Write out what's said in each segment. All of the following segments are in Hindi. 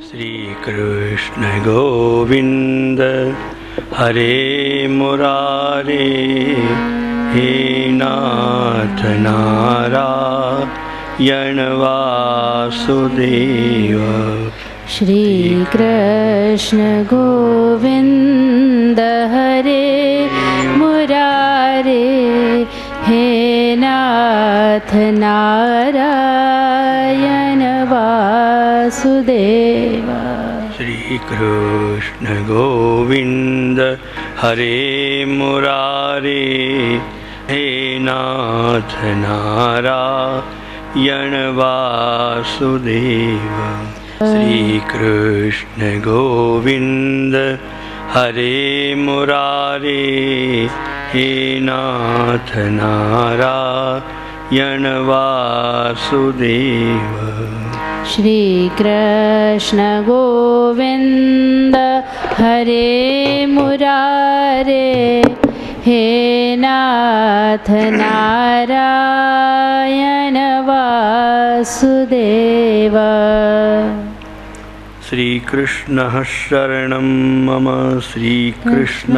श्री कृष्ण गोविंद हरे मुरारे, हे नाथ नारायण वासुदेव। श्री कृष्ण गोविंद हरे मुरारे, हे नाथ नारायण वासुदेव। श्री कृष्ण गोविंद हरे मुरारे, हे नाथ नारायण वासुदेव। श्री कृष्ण गोविंद हरे मुरारे, हे नाथ नारायण वासुदेव। श्री कृष्ण गोविंद हरे मुरारे, हे नाथ नारायण वासुदेव। श्री कृष्ण शरणं मम, श्री कृष्ण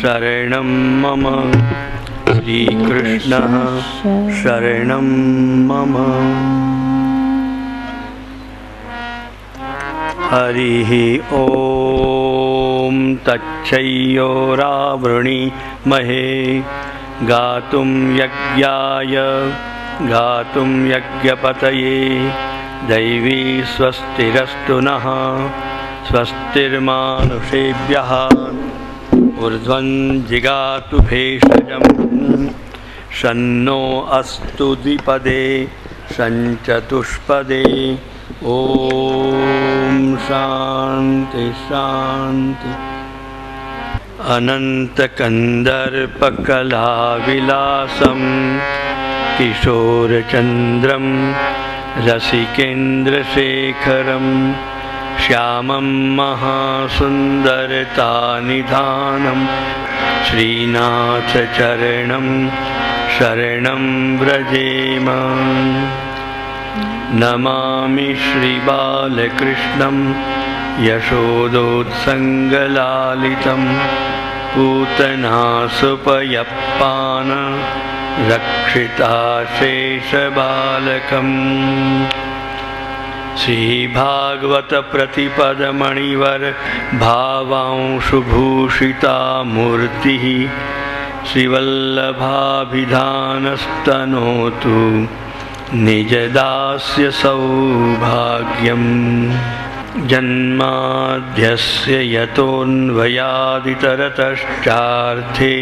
शरणं मम, श्री कृष्ण शरणं मम। हरिः ॐ तच्छयोरावृणीमहे, गातुं यज्ञाय गातुं यज्ञपतये, दैवी स्वस्तिरस्तु नः, स्वस्तिर्मानुषेभ्यः। ऊर्ध्वं जिगातु भेषजं, शन्नो अस्तु द्विपदे शञ्चतुष्पदे। ॐ शान्ति शान्ति। अनन्तकन्दर्पकलाविलासं, किशोरचन्द्रं रसिकेन्द्रशेखरं, श्यामं महासुन्दरतानिधानं, श्रीनाथचरणं शरणं व्रजेम। नमामि श्रीबालकृष्णं यशोदोत्सङ्गलालितं, पूतनासुपयप्पान रक्षिताशेषबालकम्। श्रीभागवत प्रतिपदमणिवर भावांशुभूषितामूर्तिः, श्रीवल्लभाभिधानस्तनोतु निजदास्य सौभाग्यम्। जन्माद्यस्य यतोऽन्वयादितरतश्चार्थे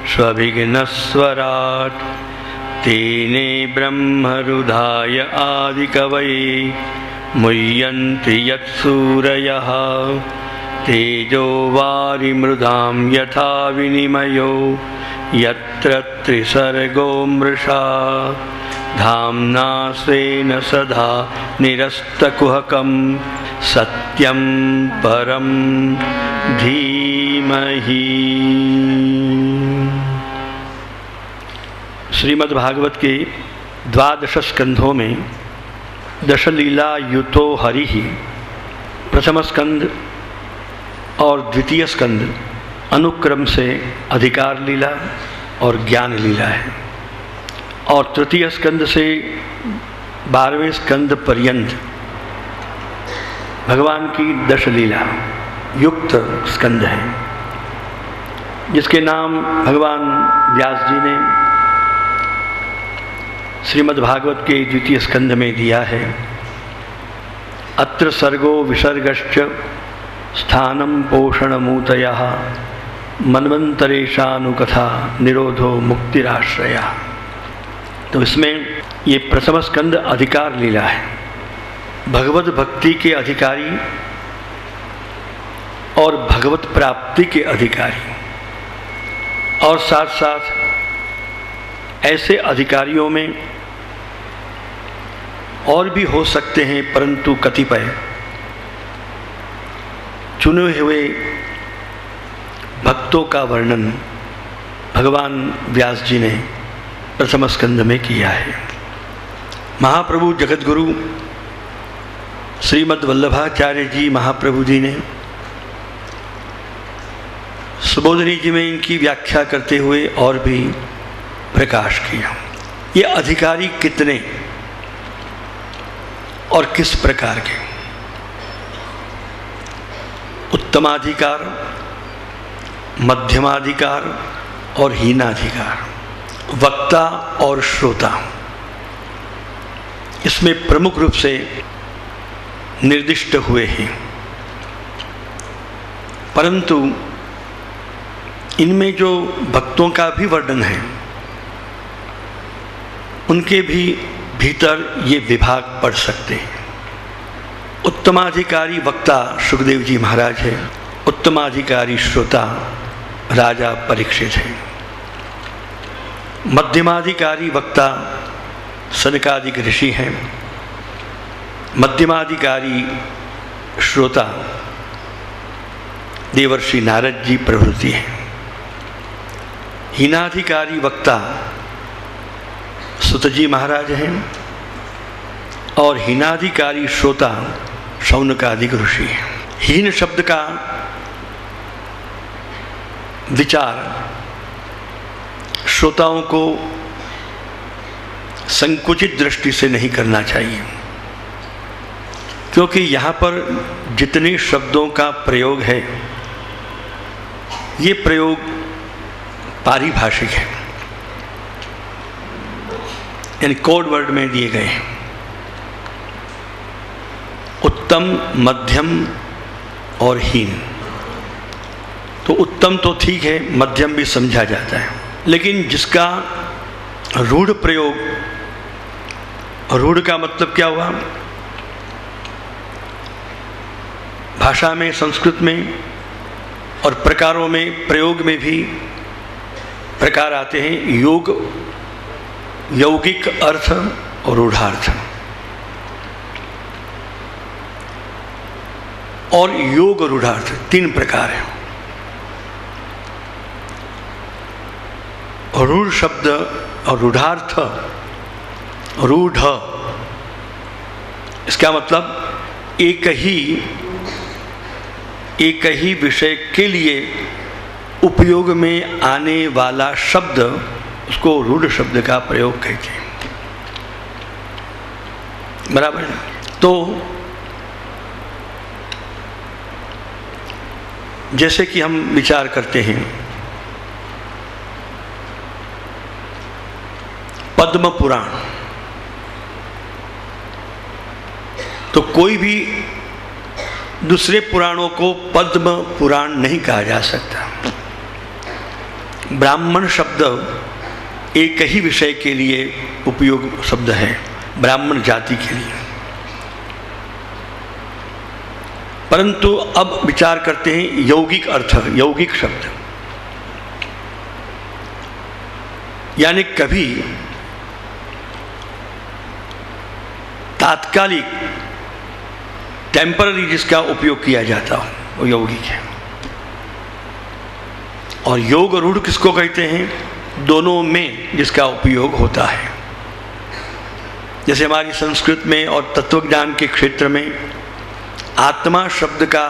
स्वभिघ्नस्वराट्, तेने ब्रह्मरुधाय आदिकवये मुह्यन्ति यत्सूरयः। तेजो वारिमृदां यथा विनिमयो यत्र त्रिसर्गो मृषा, धाम्ना स्वेन सदा निरस्तकुहकं, सत्यं परं धीमहि। श्रीमद्भागवत के 12 स्कंधों में दशलीला युतो हरि ही प्रथम स्कंद और द्वितीय स्कंद अनुक्रम से अधिकार लीला और ज्ञान लीला है, और तृतीय स्कंद से 12वें स्कंद पर्यंत भगवान की दशलीला युक्त स्कंद है, जिसके नाम भगवान व्यास जी ने श्रीमद्भागवत के द्वितीय स्कंद में दिया है। अत्र सर्गो विसर्गश्च स्थानं पोषणमूतयः, मन्वन्तरेशानुकथा निरोधो मुक्तिराश्रयः। तो इसमें ये प्रथम स्कंद अधिकार लीला है, भगवत भक्ति के अधिकारी और भगवत प्राप्ति के अधिकारी, और साथ साथ ऐसे अधिकारियों में और भी हो सकते हैं, परंतु कतिपय चुने हुए भक्तों का वर्णन भगवान व्यास जी ने प्रथम स्कंद में किया है। महाप्रभु जगतगुरु श्रीमद् वल्लभाचार्य जी महाप्रभु जी ने सुबोधनी जी में इनकी व्याख्या करते हुए और भी प्रकाश किया। ये अधिकारी कितने और किस प्रकार के? उत्तमाधिकार, मध्यमाधिकार और हीनाधिकार, वक्ता और श्रोता, इसमें प्रमुख रूप से निर्दिष्ट हुए हैं। परंतु इनमें जो भक्तों का भी वर्णन है, उनके भी भीतर ये विभाग पढ़ सकते हैं। उत्तमाधिकारी वक्ता सुखदेव जी महाराज है, उत्तमाधिकारी श्रोता राजा परीक्षित है, मध्यमाधिकारी वक्ता सनकादिक ऋषि हैं, मध्यमाधिकारी श्रोता देवर्षि नारद जी प्रभृति हैं, हीनाधिकारी वक्ता सुत जी महाराज हैं और हीनाधिकारी श्रोता शौनकादिक ऋषि हैं। हीन शब्द का विचार श्रोताओं को संकुचित दृष्टि से नहीं करना चाहिए, क्योंकि यहाँ पर जितने शब्दों का प्रयोग है ये प्रयोग पारिभाषिक है, यानी कोड वर्ड में दिए गए हैं। उत्तम, मध्यम और हीन। तो उत्तम तो ठीक है, मध्यम भी समझा जाता है, लेकिन जिसका रूढ़ प्रयोग, रूढ़ का मतलब क्या हुआ? भाषा में, संस्कृत में और प्रकारों में, प्रयोग में भी प्रकार आते हैं। योग, यौगिक अर्थ और रूढ़ार्थ। और योग रूढ़ार्थ 3 प्रकार है। रूढ़ शब्द और रूढ़ार्थ, रूढ़ इसका मतलब एक ही विषय के लिए उपयोग में आने वाला शब्द, उसको रूढ़ शब्द का प्रयोग कहते हैं। बराबर है? तो जैसे कि हम विचार करते हैं पद्म पुराण, तो कोई भी दूसरे पुराणों को पद्म पुराण नहीं कहा जा सकता। ब्राह्मण शब्द एक ही विषय के लिए उपयोग शब्द है, ब्राह्मण जाति के लिए। परंतु अब विचार करते हैं यौगिक अर्थ, यौगिक शब्द, यानी कभी तात्कालिक, टेम्पररी जिसका उपयोग किया जाता हो वो यौगिक है। और योग रूढ़ किसको कहते हैं? दोनों में जिसका उपयोग होता है। जैसे हमारी संस्कृत में और तत्वज्ञान के क्षेत्र में आत्मा शब्द का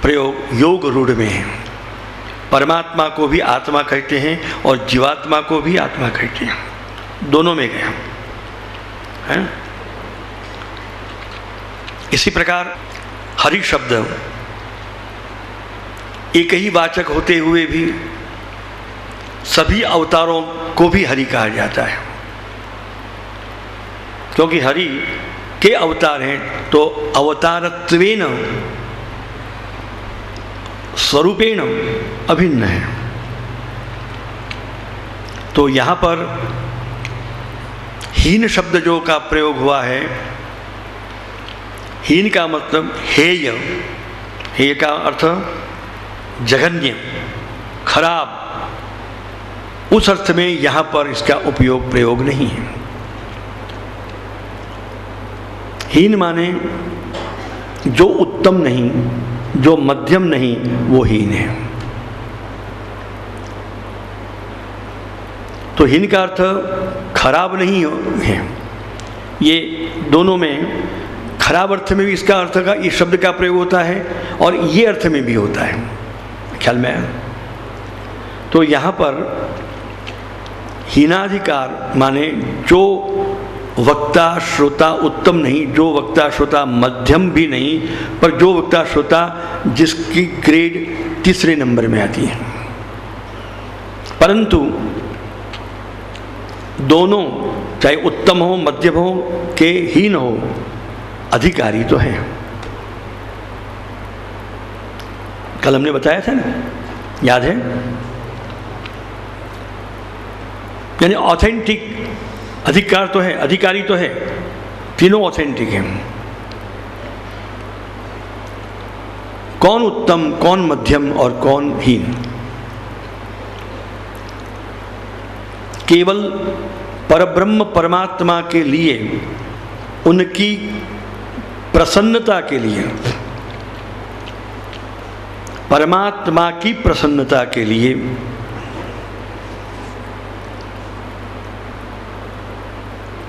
प्रयोग योग रूढ़ में है। परमात्मा को भी आत्मा कहते हैं और जीवात्मा को भी आत्मा कहते हैं, दोनों में गया है। इसी प्रकार हरि शब्द एक ही वाचक होते हुए भी सभी अवतारों को भी हरि कहा जाता है, क्योंकि हरि के अवतार हैं तो अवतारत्वेन स्वरूपेण अभिन्न है। तो यहाँ पर हीन शब्द जो का प्रयोग हुआ है, हीन का मतलब हेय, हेय का अर्थ जघन्य, खराब, उस अर्थ में यहाँ पर इसका उपयोग प्रयोग नहीं है। हीन माने जो उत्तम नहीं, जो मध्यम नहीं, वो हीन है। तो हीन का अर्थ खराब नहीं है, ये दोनों में खराब अर्थ में भी इसका अर्थ का इस शब्द का प्रयोग होता है और ये अर्थ में भी होता है, ख्याल में आया। तो यहाँ पर हीनाधिकार माने जो वक्ता श्रोता उत्तम नहीं, जो वक्ता श्रोता मध्यम भी नहीं, पर जो वक्ता श्रोता जिसकी ग्रेड तीसरे नंबर में आती है। परंतु दोनों चाहे उत्तम हो, मध्यम हो के हीन हो, अधिकारी तो है। कल हमने बताया था ना, याद है? यानी ऑथेंटिक अधिकार तो है, अधिकारी तो है, तीनों ऑथेंटिक हैं। कौन उत्तम, कौन मध्यम और कौन हीन? केवल परब्रह्म परमात्मा के लिए, उनकी प्रसन्नता के लिए, परमात्मा की प्रसन्नता के लिए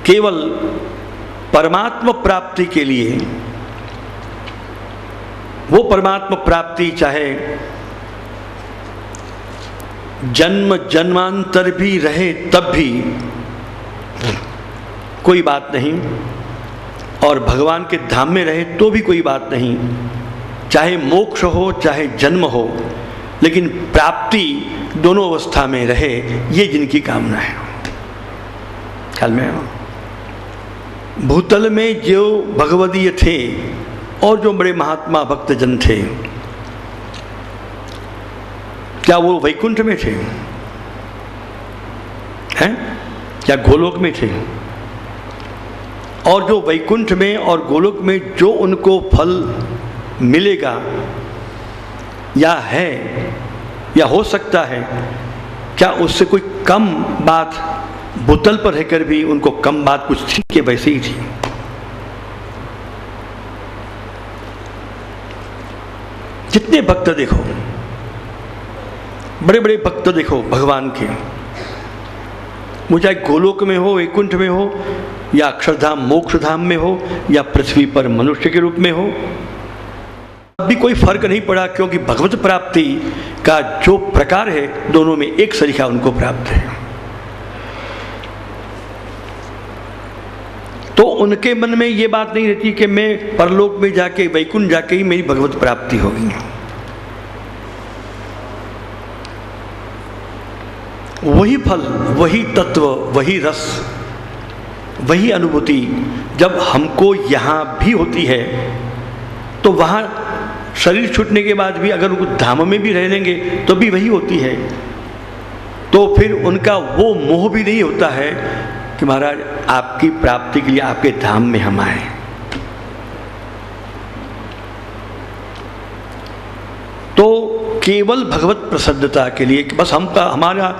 केवल परमात्मा प्राप्ति के लिए, वो परमात्मा प्राप्ति चाहे जन्म जन्मांतर भी रहे तब भी कोई बात नहीं, और भगवान के धाम में रहे तो भी कोई बात नहीं, चाहे मोक्ष हो चाहे जन्म हो, लेकिन प्राप्ति दोनों अवस्था में रहे, ये जिनकी कामना है। ख्याल में भूतल में जो भगवदीय थे और जो बड़े महात्मा भक्तजन थे, क्या वो वैकुंठ में थे? हैं? क्या गोलोक में थे? और जो वैकुंठ में और गोलोक में जो उनको फल मिलेगा या है या हो सकता है, क्या उससे कोई कम बात भूतल पर रहकर भी उनको कम बात कुछ थी कि वैसे ही थी? जितने भक्त देखो, बड़े बड़े भक्त देखो भगवान के, वो चाहे गोलोक में हो, वैकुंठ में हो, या अक्षरधाम मोक्षधाम में हो, या पृथ्वी पर मनुष्य के रूप में हो, अभी कोई फर्क नहीं पड़ा, क्योंकि भगवत प्राप्ति का जो प्रकार है दोनों में एक सरीखा उनको प्राप्त है। तो उनके मन में ये बात नहीं रहती कि मैं परलोक में जाके, वैकुंठ जाके ही मेरी भगवत प्राप्ति होगी। वही फल, वही तत्व, वही रस, वही अनुभूति जब हमको यहाँ भी होती है, तो वहाँ शरीर छूटने के बाद भी अगर उनको धाम में भी रह लेंगे तो भी वही होती है। तो फिर उनका वो मोह भी नहीं होता है कि महाराज आपकी प्राप्ति के लिए आपके धाम में हम आए। तो केवल भगवत प्रसन्नता के लिए बस हमारा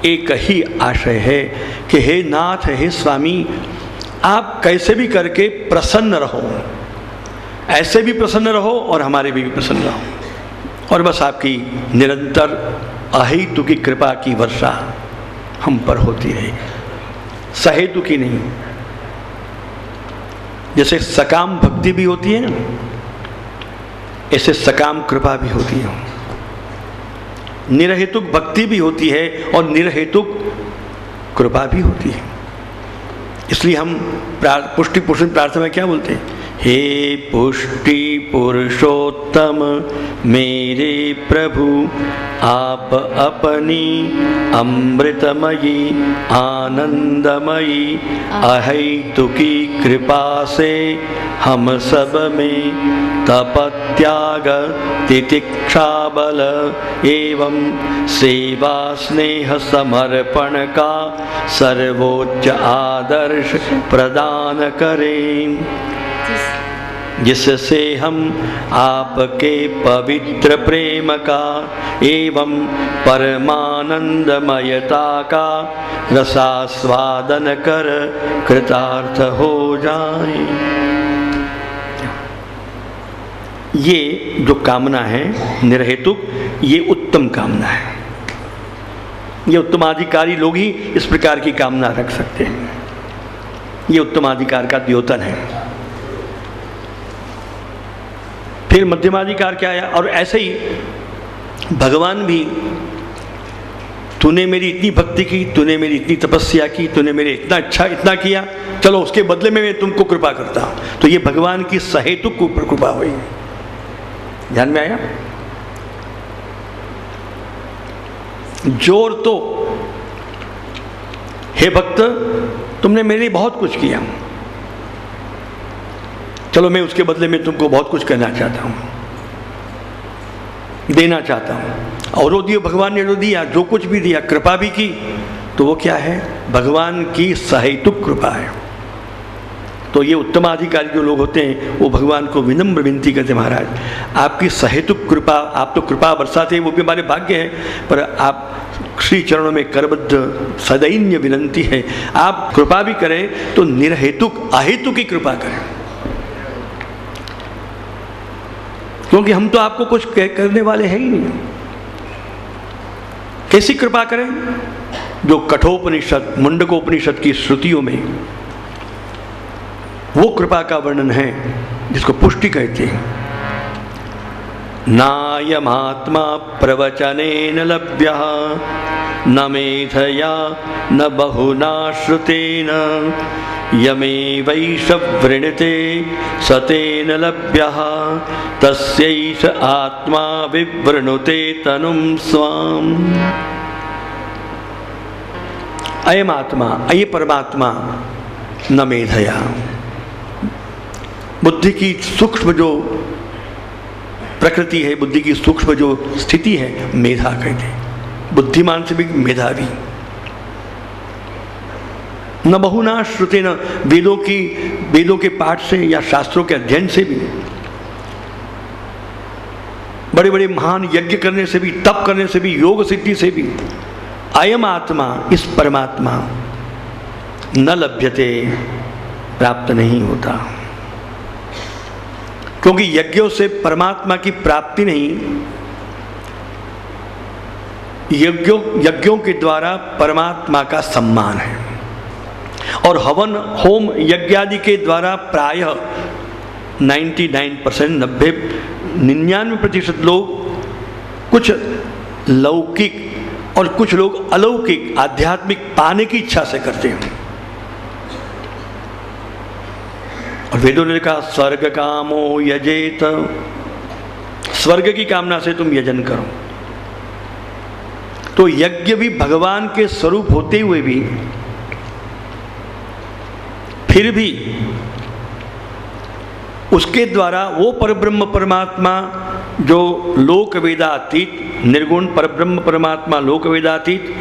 एक ही आशय है कि हे नाथ, हे स्वामी, आप कैसे भी करके प्रसन्न रहो, ऐसे भी प्रसन्न रहो और हमारे भी प्रसन्न रहो, और बस आपकी निरंतर अहेतु की कृपा की वर्षा हम पर होती रहे, सहेतु की नहीं। जैसे सकाम भक्ति भी होती है ना, ऐसे सकाम कृपा भी होती है। निरहेतुक भक्ति भी होती है और निरहेतुक कृपा भी होती है। इसलिए हम पुष्टि पुरुष प्रार्थना में क्या बोलते हैं? हे पुष्टि पुरुषोत्तम मेरे प्रभु, आप अपनी अमृतमयी आनंदमयी अहेतुकी कृपा से हम सब में तपत्याग तितिक्षा बल एवं सेवा स्नेह समर्पण का सर्वोच्च आदर्श प्रदान करें, जिससे हम आपके पवित्र प्रेम का एवं परमानंदमयता का रसास्वादन कर कृतार्थ हो जाएं। ये जो कामना है निरहेतुक, ये उत्तम कामना है। ये उत्तमाधिकारी लोग ही इस प्रकार की कामना रख सकते हैं। ये उत्तमाधिकार का द्योतन है। फिर मध्यमाधिकार क्या आया, और ऐसे ही भगवान भी, तूने मेरी इतनी भक्ति की, तूने मेरी इतनी तपस्या की, तूने मेरे इतना किया, चलो उसके बदले में मैं तुमको कृपा करता हूं। तो ये भगवान की सहेतुक कृपा हुई। ध्यान में आया? जोर तो, हे भक्त तुमने मेरे लिए बहुत कुछ किया, चलो मैं उसके बदले में तुमको बहुत कुछ करना चाहता हूं, देना चाहता हूं। और वो दियो, भगवान ने जो दिया, जो कुछ भी दिया, कृपा भी की, तो वो क्या है? भगवान की सहेतुक कृपा है। तो ये उत्तमाधिकारी जो लोग होते हैं वो भगवान को विनम्र विनती करते, महाराज आपकी सहेतुक कृपा, आप तो कृपा बरसाते, वो भी हमारे भाग्य है, पर आप श्री चरणों में करबद्ध सदैन्य विनंती है, आप कृपा भी करें तो निर्हेतुक अहेतुक की कृपा करें, क्योंकि हम तो आपको कुछ करने वाले हैं ही नहीं। कैसी कृपा करें? जो कठोपनिषद, मुंडकोपनिषद की श्रुतियों में वो कृपा का वर्णन है जिसको पुष्टि कहते हैं। नायमात्मा प्रवचनेन लभ्यः न मेधया न बहुना श्रुतेन यमेवैष वृणीते सतेन लभ्यः तस्यैष आत्मा विवृणुते तनुं स्वाम्। अयम आत्मा, अये परमात्मा, न मेधया, बुद्धि की सूक्ष्म जो प्रकृति है, बुद्धि की सूक्ष्म जो स्थिति है, मेधा कहते हैं। बुद्धिमान से भी मेधावी। न बहुना श्रुते, न वेदों के पाठ से या शास्त्रों के अध्ययन से भी, बड़े बड़े महान यज्ञ करने से भी, तप करने से भी, योग सिद्धि से भी अयम आत्मा, इस परमात्मा न लभ्यते, प्राप्त नहीं होता। क्योंकि यज्ञों से परमात्मा की प्राप्ति नहीं, यज्ञों के द्वारा परमात्मा का सम्मान है। और हवन होम यज्ञ आदि के द्वारा प्रायः 99%, 99% लोग कुछ लौकिक और कुछ लोग अलौकिक आध्यात्मिक पाने की इच्छा से करते हैं। और वेदों ने कहा स्वर्ग कामो यजेत, स्वर्ग की कामना से तुम यजन करो। तो यज्ञ भी भगवान के स्वरूप होते हुए भी, फिर भी उसके द्वारा वो परब्रह्म परमात्मा जो लोक वेदातीत, निर्गुण परब्रह्म परमात्मा लोक वेदातीत,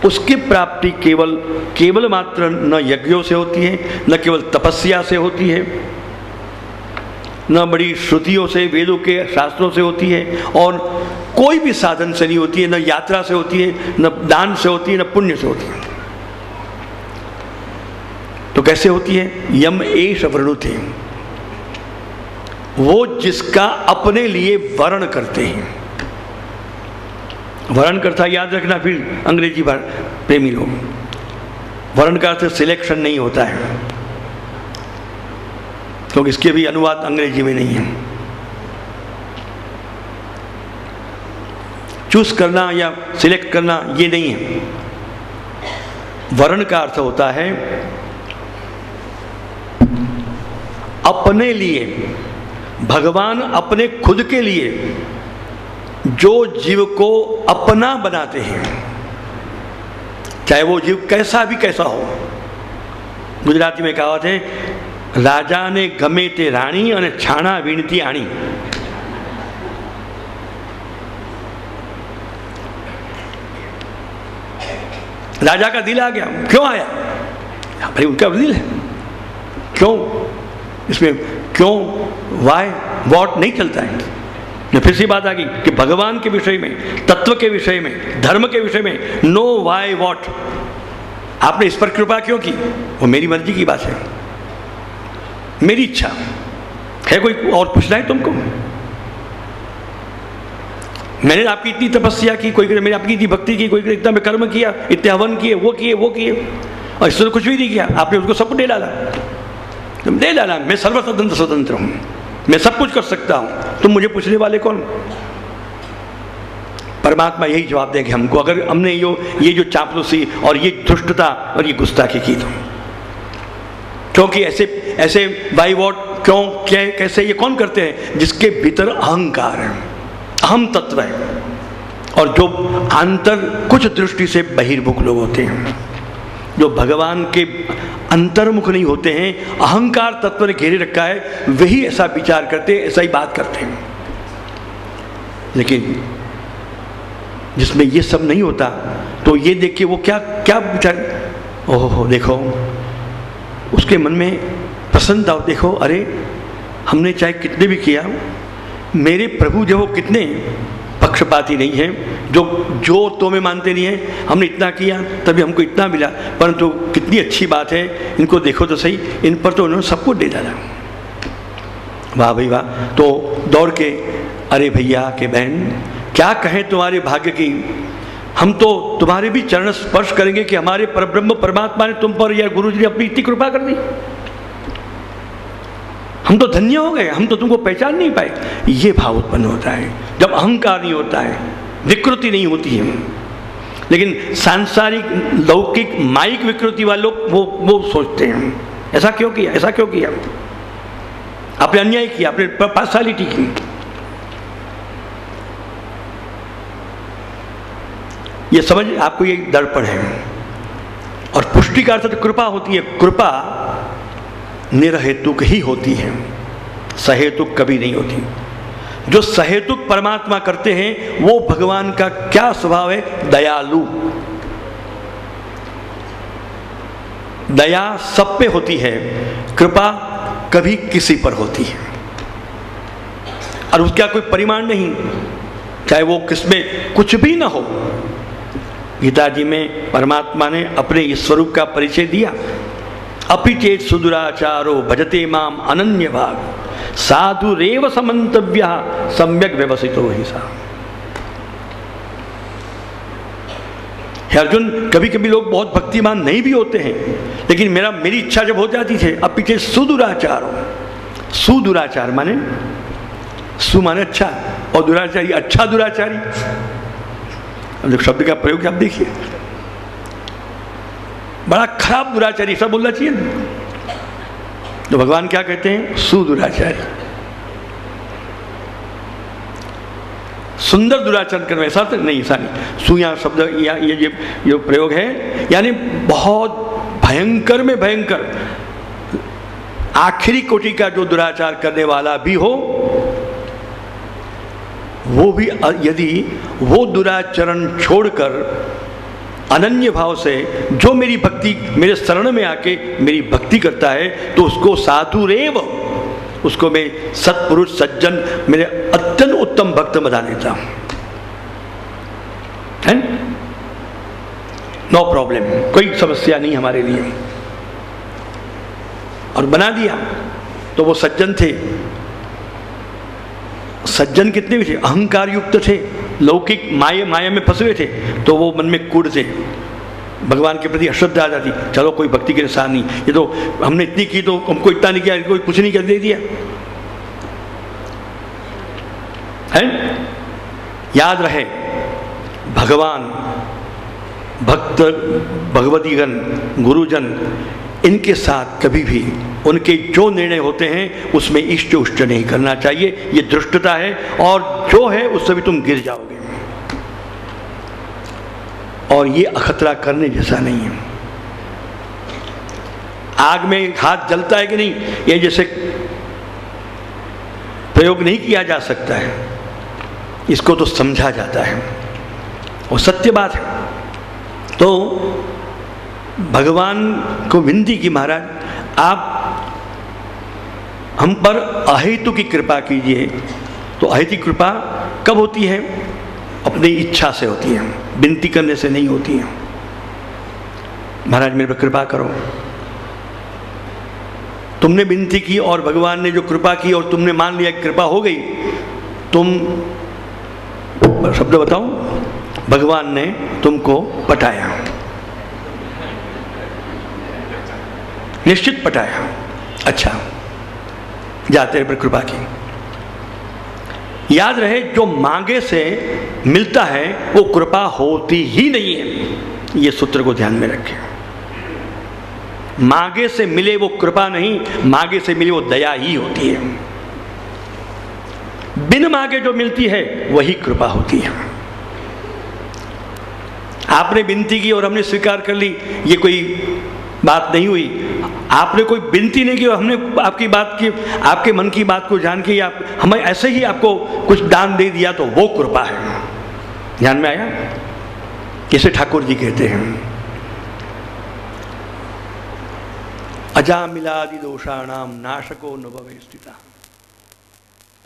उसकी प्राप्ति केवल मात्र न यज्ञों से होती है, न केवल तपस्या से होती है, न बड़ी श्रुतियों से, वेदों के शास्त्रों से होती है, और कोई भी साधन से नहीं होती है, न यात्रा से होती है, न दान से होती है, न पुण्य से होती है। तो कैसे होती है? यम एष वृणुते, वो जिसका अपने लिए वर्ण करते हैं। वर्ण करता याद रखना, फिर अंग्रेजी प्रेमी लोग, वर्ण का अर्थ सिलेक्शन नहीं होता है, क्योंकि इसके भी अनुवाद अंग्रेजी में नहीं है। चूज करना या सिलेक्ट करना ये नहीं है। वर्ण का अर्थ होता है अपने लिए, भगवान अपने खुद के लिए जो जीव को अपना बनाते हैं, चाहे वो जीव कैसा हो। गुजराती में कहावत है, राजा ने गमे ते राणी और छाणा वीणती आणी। राजा का दिल आ गया, क्यों आया? भाई उनका दिल है, क्यों? इसमें क्यों, वाई, वॉट नहीं चलता है। फिर से बात आ गई कि भगवान के विषय में, तत्व के विषय में, धर्म के विषय में नो वाई वॉट। आपने इस पर कृपा क्यों की? वो मेरी मर्जी की बात है, मेरी इच्छा है। कोई और पूछना है तुमको? मैंने आपकी इतनी तपस्या की, कोई मैंने आपकी इतनी भक्ति की, कोई इतना मैं कर्म किया, इतने हवन किए, वो किए, और इससे कुछ भी नहीं किया। आपने उसको सब दे डाला, तुम दे डाला। मैं स्वतंत्र हूँ, मैं सब कुछ कर सकता हूं, तुम मुझे पूछने वाले कौन? परमात्मा यही जवाब देंगे हमको, अगर हमने ये जो चापलूसी और ये दुष्टता और ये गुस्ताखी की तो। क्योंकि ऐसे बाई वॉट क्यों, क्या, कैसे, ये कौन करते हैं? जिसके भीतर अहंकार है, अहम तत्व है, और जो आंतर कुछ दृष्टि से बहिर्मुख लोग होते हैं, जो भगवान के अंतर्मुख नहीं होते हैं, अहंकार तत्व ने घेरे रखा है, वही ऐसा विचार करते हैं, ऐसा ही बात करते हैं। लेकिन जिसमें ये सब नहीं होता, तो ये देख के वो क्या क्या विचार, ओहो देखो उसके मन में प्रसन्नता, देखो अरे हमने चाहे कितने भी किया, मेरे प्रभु जो कितने पक्षपाती नहीं हैं, जो तुम्हें मानते नहीं हैं, हमने इतना किया तभी हमको इतना मिला, परंतु कितनी अच्छी बात है, इनको देखो तो सही, इन पर तो उन्होंने सबको दे डाला। वाह भाई वाह। तो दौड़ के, अरे भैया के बहन क्या कहें तुम्हारे भाग्य की, हम तो तुम्हारे भी चरण स्पर्श करेंगे कि हमारे परब्रह्म परमात्मा ने तुम पर या गुरु जी ने अपनी इतनी कृपा कर दी, हम तो धन्य हो गए, हम तो तुमको पहचान नहीं पाए। ये भाव उत्पन्न होता है जब अहंकार नहीं होता है, विकृति नहीं होती है। लेकिन सांसारिक लौकिक माइक विकृति वाले लोग वो सोचते हैं ऐसा क्यों किया, ऐसा क्यों किया, आपने अन्याय किया, आपने पार्शालिटी की। ये समझ, आपको ये दर्पण है। और पुष्टि का अर्थ तो कृपा होती है, कृपा निरहेतुक ही होती है, सहेतुक कभी नहीं होती। जो सहेतुक परमात्मा करते हैं वो भगवान का क्या स्वभाव है? दयालु। दया सब पे होती है, कृपा कभी किसी पर होती है, और उसका कोई परिमाण नहीं, चाहे वो किसमें कुछ भी ना हो। गीता जी में परमात्मा ने अपने इस स्वरूप का परिचय दिया, अपि चेत सुदुराचारो भजते माम अनन्य भाग साधु रेव समंतव्य सम्यक व्यवसितो ही सा। अर्जुन, कभी कभी लोग बहुत भक्तिमान नहीं भी होते हैं, लेकिन मेरी इच्छा जब हो जाती थी, अपि चेत सुदुराचारो, सुदुराचार माने, सु माने अच्छा, और दुराचारी अच्छा दुराचारी। अब शब्द का प्रयोग आप देखिए, बड़ा खराब दुराचारी ऐसा बोलना चाहिए। तो भगवान क्या कहते हैं? सुदुराचारी। सुंदर दुराचरण करना, ऐसा तो नहीं, ऐसा नहीं। सुया शब्द या ये प्रयोग है, यानी बहुत भयंकर में भयंकर, आखिरी कोटि का जो दुराचार करने वाला भी हो, वो भी यदि वो दुराचरण छोड़कर अनन्य भाव से जो मेरी भक्ति, मेरे शरण में आके मेरी भक्ति करता है, तो उसको साधु रेव, उसको मैं सत्पुरुष सज्जन, मेरे अत्यंत उत्तम भक्त बना देता हूं, है नो प्रॉब्लम, कोई समस्या नहीं हमारे लिए। और बना दिया तो वो सज्जन थे। सज्जन कितने भी थे? अहंकार युक्त थे, लौकिक माया में फंसे हुए थे, तो वो मन में कूड़ थे, भगवान के प्रति अश्रद्धा आ जाती, चलो कोई भक्ति के निशान नहीं, ये तो हमने इतनी की तो हमको इतना नहीं किया, कोई कुछ नहीं कर दे दिया है। याद रहे, भगवान, भक्त, भगवतीगण, गुरुजन, इनके साथ कभी भी उनके जो निर्णय होते हैं उसमें इष्ट उष्ट नहीं करना चाहिए, ये दुष्टता है, और जो है उससे भी तुम गिर जाओगे, और ये अखतरा करने जैसा नहीं है। आग में हाथ जलता है कि नहीं, ये जैसे प्रयोग नहीं किया जा सकता है, इसको तो समझा जाता है, और सत्य बात है। तो भगवान को विनती की, महाराज आप हम पर अहेतु की कृपा कीजिए। तो अहेतु कृपा कब होती है? अपनी इच्छा से होती है, विनती करने से नहीं होती है। महाराज मेरे पर कृपा करो, तुमने विनती की और भगवान ने जो कृपा की और तुमने मान लिया कृपा हो गई, तुम शब्द बताओ, भगवान ने तुमको पटाया, निश्चित पटाया। अच्छा, जाते पर कृपा की। याद रहे, जो मांगे से मिलता है वो कृपा होती ही नहीं है। ये सूत्र को ध्यान में रखें। मांगे से मिले वो कृपा नहीं, मांगे से मिले वो दया ही होती है। बिन मांगे जो मिलती है वही कृपा होती है। आपने विनती की और हमने स्वीकार कर ली, ये कोई बात नहीं हुई। आपने कोई विनती नहीं की और हमने आपकी बात की, आपके मन की बात को जान के आप हमें ऐसे ही आपको कुछ दान दे दिया, तो वो कृपा है। ध्यान में आया? इसे ठाकुर जी कहते हैं अजामिलादि दोषाणाम नाशको न भवे स्थिता।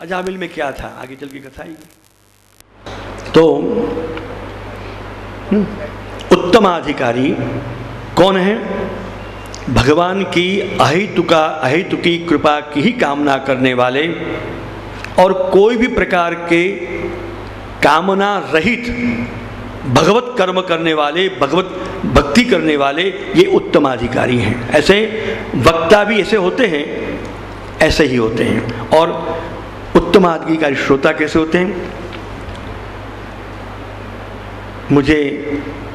अजामिल में क्या था, आगे चल की कथा आएगी। तो उत्तमाधिकारी कौन है? भगवान की अहेतुकी कृपा की ही कामना करने वाले और कोई भी प्रकार के कामना रहित भगवत कर्म करने वाले, भगवत भक्ति करने वाले, ये उत्तमाधिकारी हैं। ऐसे वक्ता भी ऐसे होते हैं, ऐसे ही होते हैं। और उत्तमाधिकारी श्रोता कैसे होते हैं? मुझे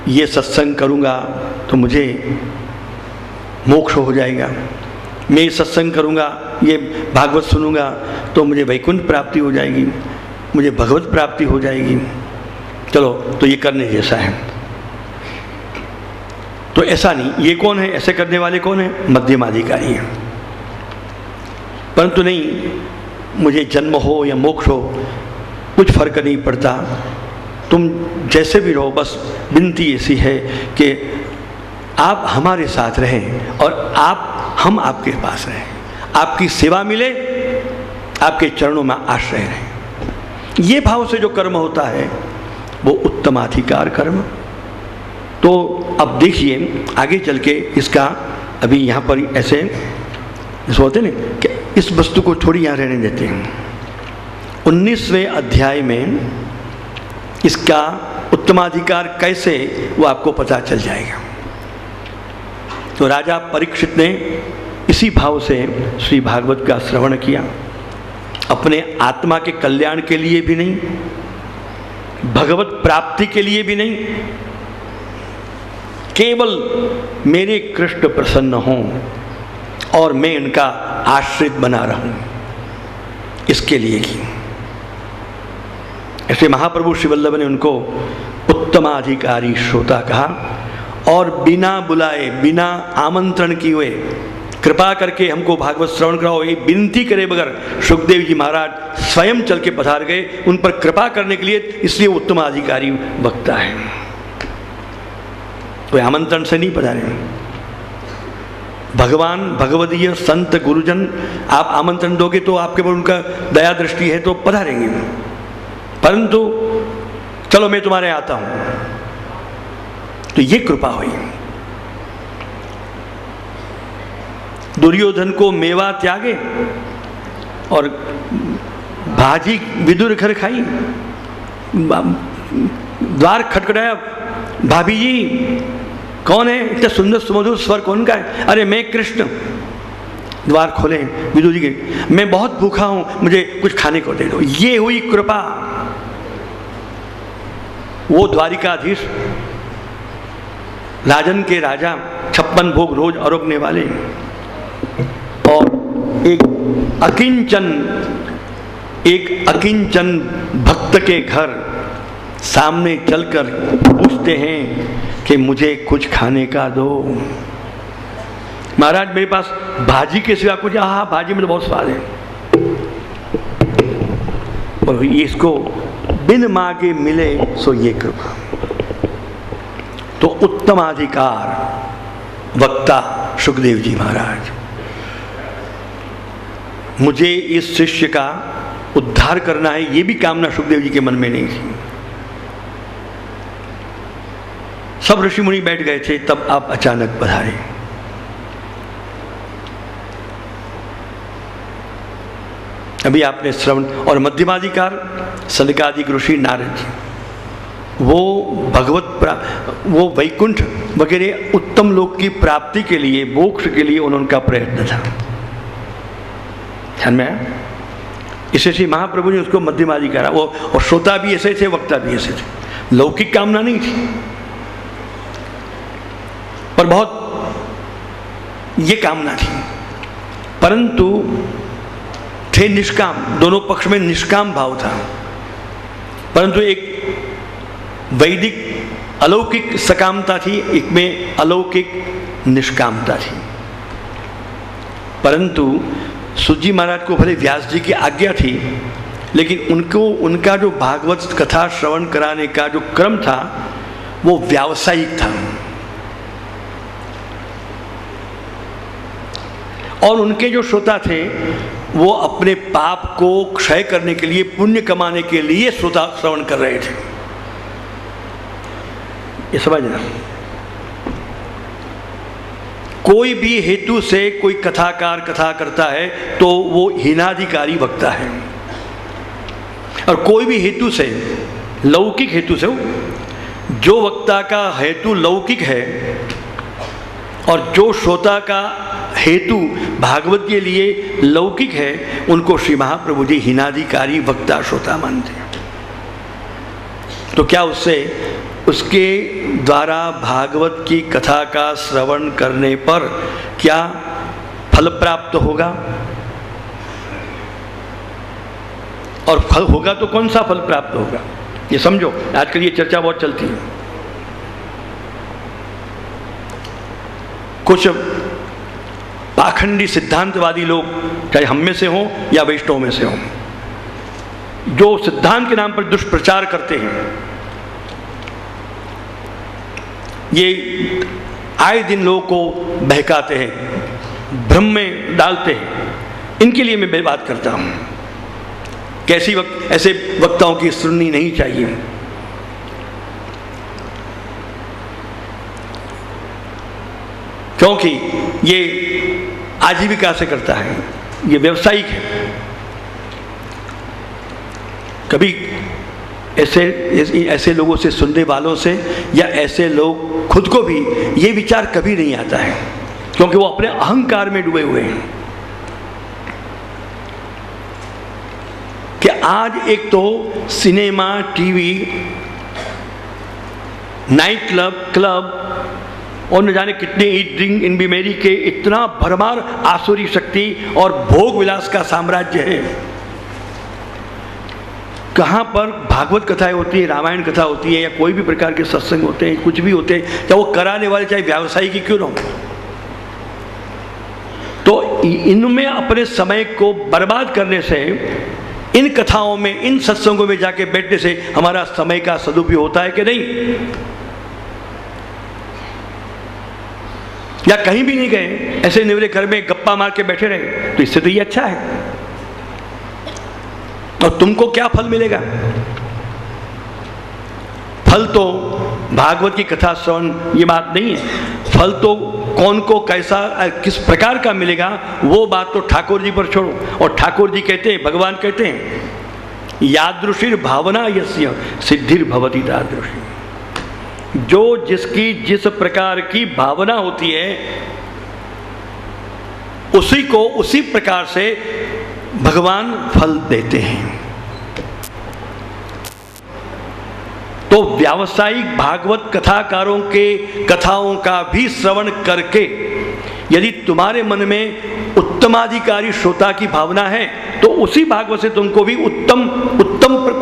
ये सत्संग करूँगा तो मुझे मोक्ष हो जाएगा, मैं ये सत्संग करूँगा, ये भागवत सुनूंगा तो मुझे वैकुंठ प्राप्ति हो जाएगी, मुझे भगवत प्राप्ति हो जाएगी। चलो, तो ये करने जैसा है। तो ऐसा नहीं। ये कौन है? ऐसे करने वाले कौन है? मध्यमाधिकारी हैं। परंतु नहीं, मुझे जन्म हो या मोक्ष हो कुछ फर्क नहीं पड़ता, तुम जैसे भी रहो, बस विनती ऐसी है कि आप हमारे साथ रहें और हम आपके पास रहें, आपकी सेवा मिले, आपके चरणों में आश्रय रहें। ये भाव से जो कर्म होता है वो उत्तमाधिकार कर्म। तो अब देखिए आगे चल के इसका, अभी यहाँ पर ऐसे होते ना कि इस वस्तु को थोड़ी यहाँ रहने देते हैं। 19वें अध्याय में इसका उत्तमाधिकार कैसे, वो आपको पता चल जाएगा। तो राजा परीक्षित ने इसी भाव से श्री भागवत का श्रवण किया, अपने आत्मा के कल्याण के लिए भी नहीं, भगवत प्राप्ति के लिए भी नहीं, केवल मेरे कृष्ण प्रसन्न हों और मैं इनका आश्रित बना रहूं, इसके लिए की। ऐसे महाप्रभु श्री वल्लभ ने उनको उत्तमाधिकारी श्रोता कहा और बिना बुलाए, बिना आमंत्रण किए हुए कृपा करके हमको भागवत श्रवण कराओ, ये विनती करे बगैर सुखदेव जी महाराज स्वयं चल के पधार गए उन पर कृपा करने के लिए। इसलिए उत्तमाधिकारी वक्ता है, कोई आमंत्रण से नहीं पधारे। भगवान, भगवदीय संत, गुरुजन आप आमंत्रण दोगे तो आपके ऊपर उनका दया दृष्टि है तो पधारेंगे, परंतु चलो मैं तुम्हारे आता हूं, तो ये कृपा हुई। दुर्योधन को मेवा त्यागे और भाजी विदुर घर खाई, द्वार खटखटाया, भाभी जी कौन है, इतना सुंदर सुमधुर स्वर कौन का है? अरे मैं कृष्ण। द्वार खोले, विदुर जी के, मैं बहुत भूखा हूं, मुझे कुछ खाने को दे दो। ये हुई कृपा। वो द्वारिकाधीश, राजन के राजा, 56 भोग रोज आरोगने वाले, और एक अकिंचन भक्त के घर सामने चलकर पूछते हैं कि मुझे कुछ खाने का दो। महाराज मेरे पास भाजी के सिवा कुछ, हाँ भाजी में तो बहुत स्वाद है, और ये इसको बिन मांगे मिले सो ये कृपा। तो उत्तमाधिकार वक्ता सुखदेव जी महाराज, मुझे इस शिष्य का उद्धार करना है, ये भी कामना सुखदेव जी के मन में नहीं थी। सब ऋषि मुनि बैठ गए थे, तब आप अचानक पधारे। अभी आपने श्रवण, और मध्यमाधिकार सनकादिक ऋषि नारद जी, वो वो वैकुंठ वगैरह उत्तम लोक की प्राप्ति के लिए, मोक्ष के लिए उनका प्रयत्न था। ध्यान में आया? इसे से महाप्रभु ने उसको मध्यमादि करा। वो और श्रोता भी ऐसे थे, वक्ता भी ऐसे थे। लौकिक कामना नहीं थी, पर बहुत ये कामना थी, परंतु थे निष्काम। दोनों पक्ष में निष्काम भाव था, परंतु एक वैदिक अलौकिक सकामता थी, एक में अलौकिक निष्कामता थी। परंतु सूजी महाराज को भले व्यास जी की आज्ञा थी, लेकिन उनको उनका जो भागवत कथा श्रवण कराने का जो क्रम था वो व्यावसायिक था, और उनके जो श्रोता थे वो अपने पाप को क्षय करने के लिए, पुण्य कमाने के लिए श्रोता श्रवण कर रहे थे। ये समझना, कोई भी हेतु से कोई कथाकार कथा करता है तो वो हीनाधिकारी वक्ता है, और कोई भी हेतु से, लौकिक हेतु से, जो वक्ता का हेतु लौकिक है और जो श्रोता का हेतु भागवत के लिए लौकिक है, उनको श्री महाप्रभु जी हीनाधिकारी वक्ता श्रोता मानते हैं। तो क्या उससे उसके द्वारा भागवत की कथा का श्रवण करने पर क्या फल प्राप्त होगा? और फल होगा तो कौन सा फल प्राप्त होगा, ये समझो। आजकल ये चर्चा बहुत चलती है। कुछ पाखंडी सिद्धांतवादी लोग, चाहे हम में से हों या वैष्णव में से हों, जो सिद्धांत के नाम पर दुष्प्रचार करते हैं, ये आए दिन लोगों को बहकाते हैं, भ्रम में डालते हैं। इनके लिए मैं बात करता हूँ। कैसी ऐसे वक्ताओं की सुननी नहीं चाहिए। क्योंकि ये आजीविका से करता है, ये व्यवसायिक है। कभी ऐसे लोगों से, सुनने वालों से, या ऐसे लोग खुद को भी ये विचार कभी नहीं आता है, क्योंकि वो अपने अहंकार में डूबे हुए हैं कि आज एक तो सिनेमा, टीवी, नाइट क्लब और न जाने कितने ईट ड्रिंक इन बीमेरी के इतना भरमार आसुरी शक्ति और भोग विलास का साम्राज्य है। कहाँ पर भागवत कथाएं होती है, रामायण कथा होती है, या कोई भी प्रकार के सत्संग होते हैं, कुछ भी होते हैं, चाहे वो कराने वाले चाहे व्यावसायिक ही क्यों ना हो, तो इनमें अपने समय को बर्बाद करने से, इन कथाओं में, इन सत्संगों में जाके बैठने से हमारा समय का सदुपयोग होता है कि नहीं? या कहीं भी नहीं गए, ऐसे निवरे घर में गप्पा मार के बैठे रहे, तो इससे तो ये अच्छा है। और तुमको क्या फल मिलेगा? फल तो भागवत की कथा श्रवण, ये बात नहीं है। फल तो कौन को कैसा, किस प्रकार का मिलेगा, वो बात तो ठाकुर जी पर छोड़ो। और ठाकुर जी कहते हैं, भगवान कहते हैं, यादृशीर भावना यस्य सिद्धिर भवति तादृशी। जो जिसकी जिस प्रकार की भावना होती है, उसी को उसी प्रकार से भगवान फल देते हैं। तो व्यावसायिक भागवत कथाकारों के कथाओं का भी श्रवण करके यदि तुम्हारे मन में उत्तमाधिकारी श्रोता की भावना है, तो उसी भागवत से तुमको भी उत्तम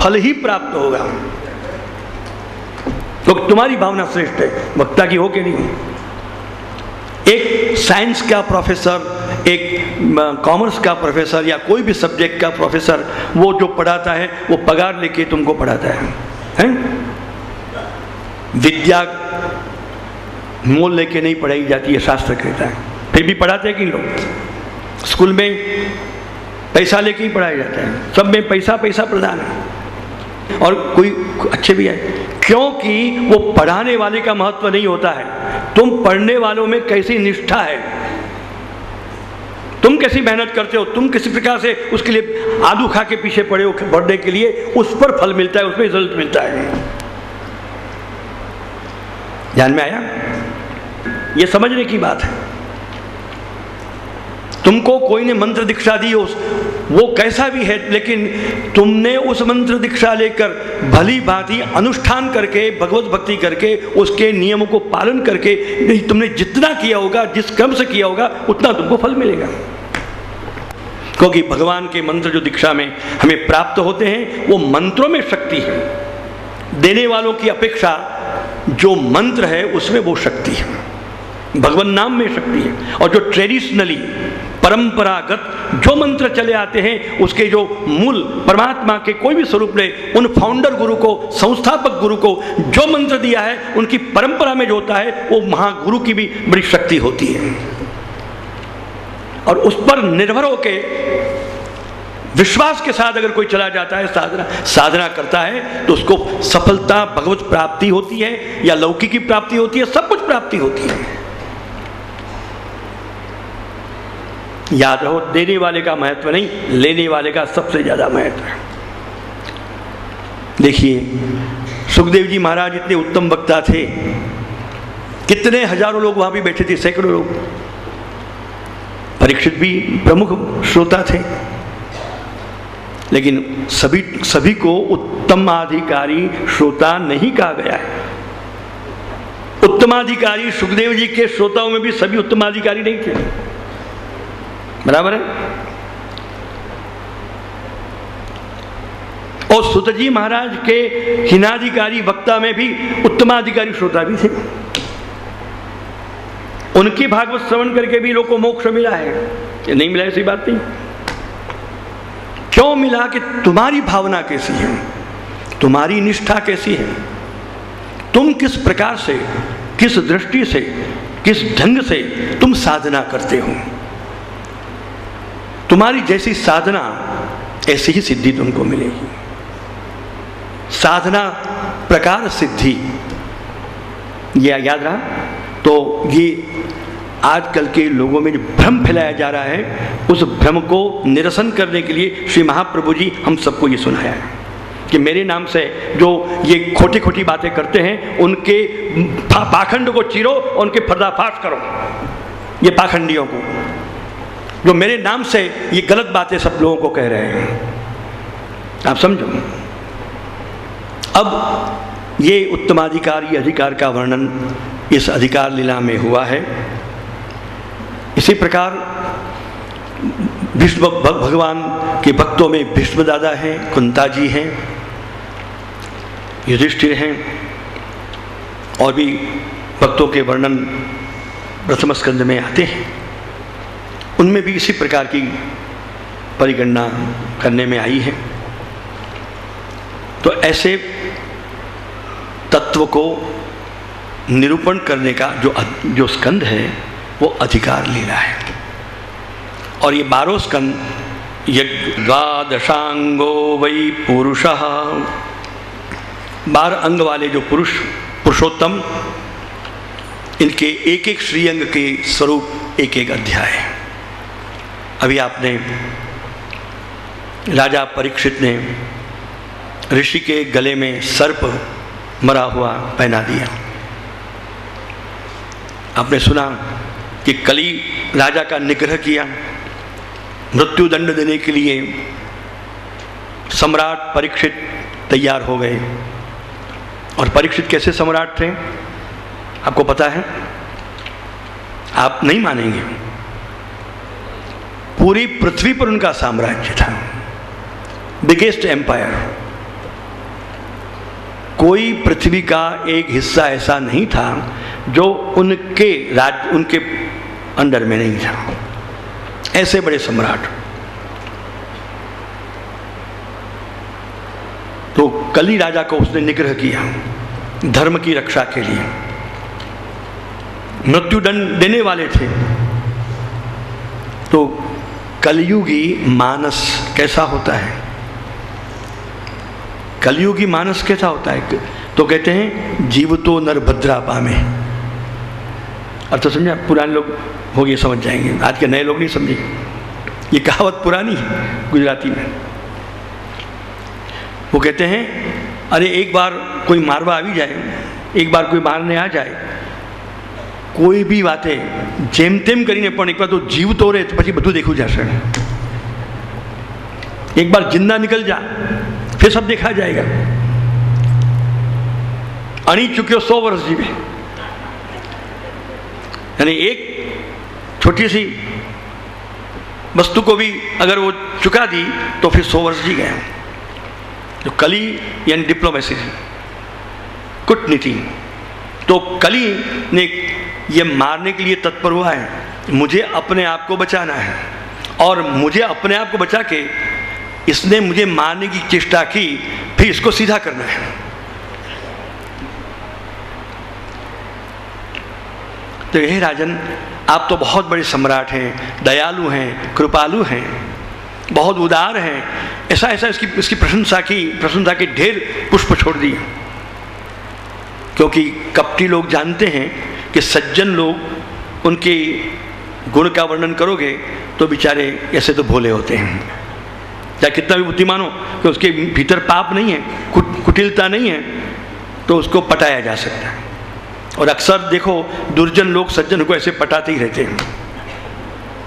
फल ही प्राप्त होगा। तो तुम्हारी भावना श्रेष्ठ है, वक्ता की हो के नहीं। एक साइंस का प्रोफेसर, एक कॉमर्स का प्रोफेसर, या कोई भी सब्जेक्ट का प्रोफेसर, वो जो पढ़ाता है वो पगार लेके तुमको पढ़ाता है? विद्या मोल लेके नहीं पढ़ाई जाती है, शास्त्र कहता है। फिर भी पढ़ाते हैं कि लोग स्कूल में पैसा लेके ही पढ़ाया जाता है, सब में पैसा प्रधान है। और कोई अच्छे भी है, क्योंकि वो पढ़ाने वाले का महत्व नहीं होता है, तुम पढ़ने वालों में कैसी निष्ठा है, तुम कैसी मेहनत करते हो, तुम किसी प्रकार से उसके लिए आलू खा के पीछे पड़े हो बढ़ने के लिए, उस पर फल मिलता है, उसमें रिजल्ट मिलता है। ध्यान में आया? ये समझने की बात है। तुमको कोई ने मंत्र दीक्षा दी, वो कैसा भी है, लेकिन तुमने उस मंत्र दीक्षा लेकर भली भांति अनुष्ठान करके, भगवत भक्ति करके, उसके नियमों को पालन करके तुमने जितना किया होगा, जिस क्रम से किया होगा, उतना तुमको फल मिलेगा। क्योंकि भगवान के मंत्र जो दीक्षा में हमें प्राप्त होते हैं, वो मंत्रों में शक्ति है। देने वालों की अपेक्षा जो मंत्र है उसमें वो शक्ति है, भगवान नाम में शक्ति है। और जो ट्रेडिशनली परंपरागत जो मंत्र चले आते हैं, उसके जो मूल परमात्मा के कोई भी स्वरूप ने उन फाउंडर गुरु को, संस्थापक गुरु को जो मंत्र दिया है, उनकी परंपरा में जो होता है, वो महागुरु की भी बड़ी शक्ति होती है। और उस पर निर्भर होके विश्वास के साथ अगर कोई चला जाता है, साधना करता है, तो उसको सफलता, भगवत प्राप्ति होती है या लौकिक की प्राप्ति होती है, सब कुछ प्राप्ति होती है। याद रहो, देने वाले का महत्व नहीं, लेने वाले का सबसे ज्यादा महत्व है। देखिए, सुखदेव जी महाराज इतने उत्तम वक्ता थे, कितने हजारों लोग वहां भी बैठे थे, सैकड़ों लोग। परीक्षित भी प्रमुख श्रोता थे, लेकिन सभी को उत्तमाधिकारी श्रोता नहीं कहा गया है। उत्तमाधिकारी सुखदेव जी के श्रोताओं में भी सभी उत्तमाधिकारी नहीं थे, बराबर है। और सुत जी महाराज के हिनाधिकारी वक्ता में भी उत्तमाधिकारी श्रोता भी थे। उनकी भागवत श्रवण करके भी लोगों को मोक्ष मिला है, ये नहीं मिला ऐसी बात नहीं। क्यों मिला? कि तुम्हारी भावना कैसी है, तुम्हारी निष्ठा कैसी है, तुम किस प्रकार से, किस दृष्टि से, किस ढंग से तुम साधना करते हो। तुम्हारी जैसी साधना, ऐसी ही सिद्धि तुमको मिलेगी। साधना प्रकार सिद्धि, ये याद रहा। तो ये आजकल के लोगों में जो भ्रम फैलाया जा रहा है, उस भ्रम को निरसन करने के लिए श्री महाप्रभु जी हम सबको ये सुनाया है कि मेरे नाम से जो ये खोटी खोटी बातें करते हैं, उनके पाखंड को चीरो और उनके पर्दाफाश करो, ये पाखंडियों को, जो मेरे नाम से ये गलत बातें सब लोगों को कह रहे हैं। आप समझो, अब ये उत्तमाधिकारी अधिकार का वर्णन इस अधिकार लीला में हुआ है। इसी प्रकार भीष्म भगवान के भक्तों में भीष्म दादा हैं, कुंता जी हैं, युधिष्ठिर हैं, और भी भक्तों के वर्णन प्रथम स्कंद में आते हैं। उनमें भी इसी प्रकार की परिगणना करने में आई है। तो ऐसे तत्व को निरूपण करने का जो स्कंद है, वो अधिकार लीला है। और ये 12 स्कंद, द्वादशांगो वै पुरुषः, 12 अंग वाले जो पुरुषोत्तम, इनके एक एक श्रीअंग के स्वरूप एक एक अध्याय है। अभी आपने राजा परीक्षित ने ऋषि के गले में सर्प मरा हुआ पहना दिया। आपने सुना कि कली राजा का निग्रह किया, मृत्यु दंड देने के लिए सम्राट परीक्षित तैयार हो गए। और परीक्षित कैसे सम्राट थे आपको पता है? आप नहीं मानेंगे, पूरी पृथ्वी पर उनका साम्राज्य था, बिगेस्ट एम्पायर। कोई पृथ्वी का एक हिस्सा ऐसा नहीं था जो उनके अंडर में नहीं था। ऐसे बड़े सम्राट। तो कली राजा को उसने निग्रह किया धर्म की रक्षा के लिए। मृत्यु दंड देने वाले थे। तो कलयुगी मानस कैसा होता है? कलयुगी मानस कैसा होता है? तो कहते हैं जीवतो नर भद्रा पामे। अब तो समझा, पुराने लोग हो ये समझ जाएंगे, आज के नए लोग नहीं समझेंगे। ये कहावत पुरानी है गुजराती में। वो कहते हैं अरे एक बार कोई मारवा आ भी जाए, एक बार कोई मारने आ जाए, કોઈ બી વાતે જેમ તેમ કરીને પણ એકવાર તો જીવતો રહે તો પછી બધું દેખું જશે. एक बार जिंदा निकल जा फिर सब देखा जाएगा. अणी चुक्यो 100 वर्ष जीवे, यानी एक छोटी सी वस्तु को भी अगर वो चुका दी तो फिर 100 वर्ष जी गया. तो कली यानी डिप्लोमेसी, कूटनीति. तो कली ने ये मारने के लिए तत्पर हुआ है. मुझे अपने आप को बचाना है और मुझे अपने आप को बचा के इसने मुझे मारने की चेष्टा की, फिर इसको सीधा करना है. तो हे राजन, आप तो बहुत बड़े सम्राट हैं, दयालु हैं, कृपालु हैं, बहुत उदार हैं. ऐसा ऐसा इसकी प्रशंसा के ढेर पुष्प छोड़ दिए. क्योंकि कपटी लोग जानते हैं कि सज्जन लोग उनके गुण का वर्णन करोगे तो बेचारे ऐसे तो भोले होते हैं. चाहे कितना भी बुद्धिमान हो कि उसके भीतर पाप नहीं है, कुटिलता नहीं है, तो उसको पटाया जा सकता है. और अक्सर देखो दुर्जन लोग सज्जन को ऐसे पटाते ही रहते हैं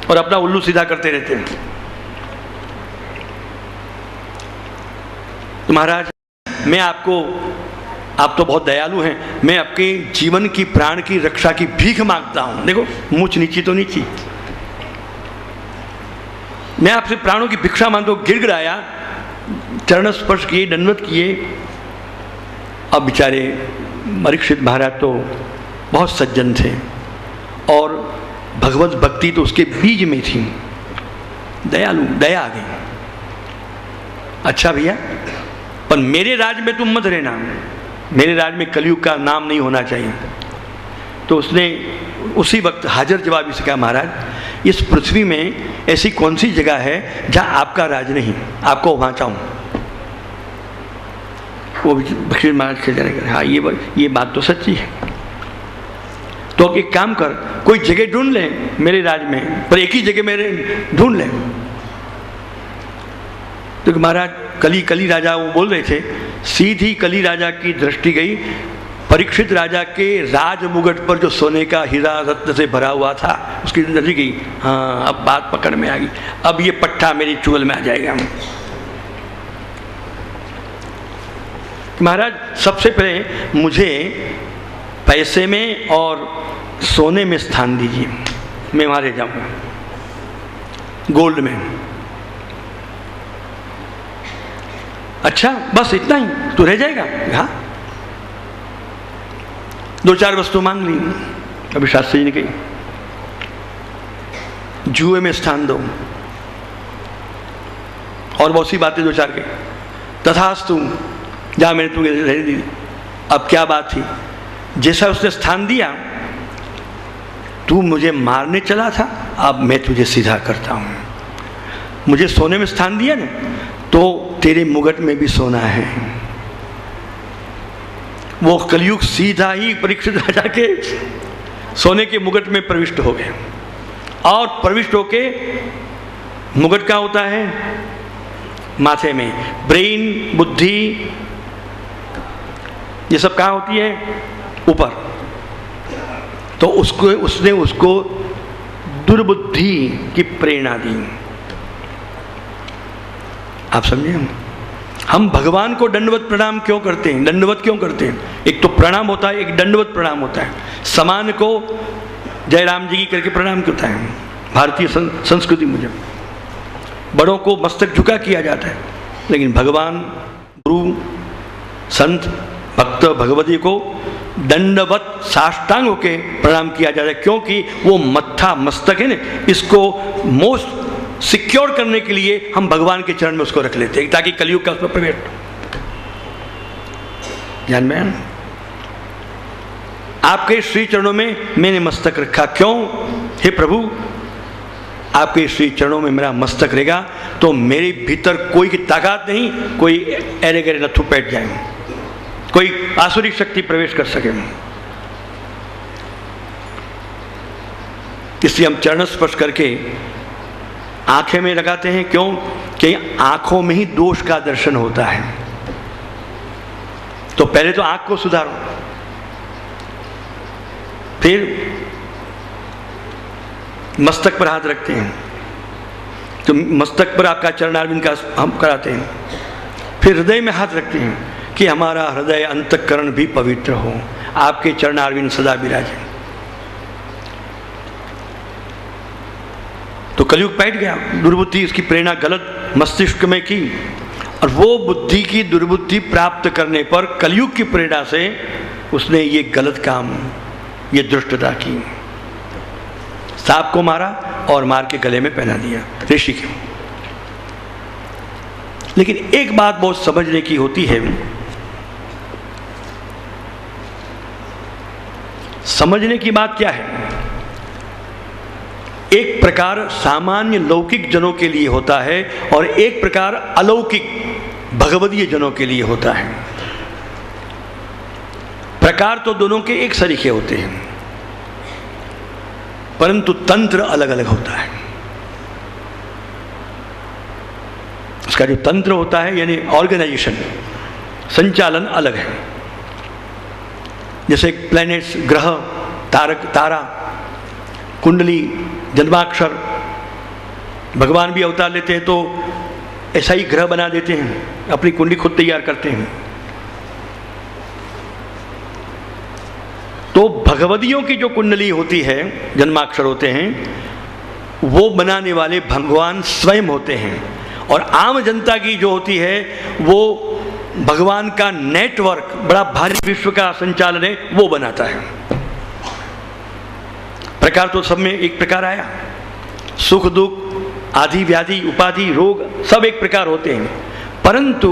और अपना उल्लू सीधा करते रहते हैं. तो महाराज, मैं आपको, आप तो बहुत दयालु हैं, मैं आपके जीवन की, प्राण की रक्षा की भीख मांगता हूं. देखो मूछ नीची तो नीची, मैं आपसे प्राणों की भिक्षा मांगता हूं. गिड़गिड़ाया, चरण स्पर्श किए, दंडवत किए. अब बेचारे परीक्षित महाराज तो बहुत सज्जन थे और भगवत भक्ति तो उसके बीज में थी. दयालु, दया आ गई. अच्छा भैया, पर मेरे राज में तुम मत रहना, मेरे राज में कलयुग का नाम नहीं होना चाहिए. तो उसने उसी वक्त हाजिर जवाबी से कहा, महाराज इस पृथ्वी में ऐसी कौन सी जगह है जहाँ आपका राज नहीं, आपको वहाँ चाहूँ. वो बशीर महाराज से जाने हाँ ये बात तो सच्ची है. तो एक काम कर, कोई जगह ढूंढ ले मेरे राज में, पर एक ही जगह मेरे ढूंढ ले. तो महाराज कली राजा वो बोल रहे थे, सीधी कली राजा की दृष्टि गई परीक्षित राजा के राज मुगट पर जो सोने का हीरा रत्न से भरा हुआ था, उसकी नजर गई. हाँ, अब बात पकड़ में आ गई, अब ये पट्टा मेरी चुगल में आ जाएगा. महाराज सबसे पहले मुझे पैसे में और सोने में स्थान दीजिए, मैं वहाँ रह जाऊँगा, गोल्ड में. अच्छा बस इतना ही, तू रह जाएगा? हाँ. 2-4 वस्तु मांग ली. अभी शास्त्री जी ने कही, जुए में स्थान दो, और बहुत सी बातें 2-4 कही. तथास्तु, जहाँ मैंने तुम्हें रह दी. अब क्या बात थी, जैसा उसने स्थान दिया, तू मुझे मारने चला था, अब मैं तुझे सीधा करता हूँ. मुझे सोने में स्थान दिया ना, तो तेरे मुगट में भी सोना है. वो कलयुग सीधा ही परीक्षित राजा के सोने के मुगट में प्रविष्ट हो गए. और प्रविष्ट होके, मुगट क्या होता है? माथे में. ब्रेन, बुद्धि, ये सब कहाँ होती है? ऊपर. तो उसने उसको दुर्बुद्धि की प्रेरणा दी. आप समझे? हम भगवान को दंडवत प्रणाम क्यों करते हैं? दंडवत क्यों करते हैं? एक तो प्रणाम होता है, एक दंडवत प्रणाम होता है. समान को जयराम जी की करके प्रणाम क्यों होता है? भारतीय संस्कृति मुझे बड़ों को मस्तक झुका किया जाता है, लेकिन भगवान, गुरु, संत, भक्त, भगवती को दंडवत साष्टांग होके प्रणाम किया जाता है. क्योंकि वो मत्था, मस्तक है ना, इसको मोस्ट सिक्योर करने के लिए हम भगवान के चरण में उसको रख लेते हैं, ताकि कलयुग का उस पर प्रवेश. ध्यान में, आपके श्री चरणों में मैंने मस्तक रखा. क्यों? हे प्रभु, आपके श्री चरणों में मेरा मस्तक रहेगा तो मेरे भीतर कोई की ताकत नहीं, कोई एरे गरे नथु बैठ जाए, कोई आसुरी शक्ति प्रवेश कर सके. इसलिए हम चरण स्पर्श करके आंखें में लगाते हैं. क्यों? कि आंखों में ही दोष का दर्शन होता है. तो पहले तो आंख को सुधारो, फिर मस्तक पर हाथ रखते हैं, तो मस्तक पर आपका चरणारविंद का हम कराते हैं। फिर हृदय में हाथ रखते हैं कि हमारा हृदय अंतःकरण भी पवित्र हो, आपके चरणारविंद सदा विराजें। तो कलयुग बैठ गया, दुर्बुद्धि उसकी प्रेरणा गलत मस्तिष्क में की, और वो बुद्धि की दुर्बुद्धि प्राप्त करने पर कलयुग की प्रेरणा से उसने ये गलत काम, ये दुष्टता की, सांप को मारा और मार के गले में पहना दिया ऋषि के। लेकिन एक बात बहुत समझने की होती है, समझने की बात क्या है, एक प्रकार सामान्य लौकिक जनों के लिए होता है और एक प्रकार अलौकिक भगवदीय जनों के लिए होता है। प्रकार तो दोनों के एक सरीखे होते हैं, परंतु तंत्र अलग अलग होता है। उसका जो तंत्र होता है यानी ऑर्गेनाइजेशन, संचालन अलग है। जैसे प्लैनेट्स, ग्रह, तारक, तारा, कुंडली, जन्माक्षर, भगवान भी अवतार लेते हैं तो ऐसा ही ग्रह बना देते हैं, अपनी कुंडली खुद तैयार करते हैं। तो भगवदियों की जो कुंडली होती है, जन्माक्षर होते हैं, वो बनाने वाले भगवान स्वयं होते हैं, और आम जनता की जो होती है वो भगवान का नेटवर्क, बड़ा भारी विश्व का संचालन है, वो बनाता है। प्रकार तो सब में एक प्रकार आया, सुख दुख, आदि व्याधि, उपाधि, रोग, सब एक प्रकार होते हैं। परंतु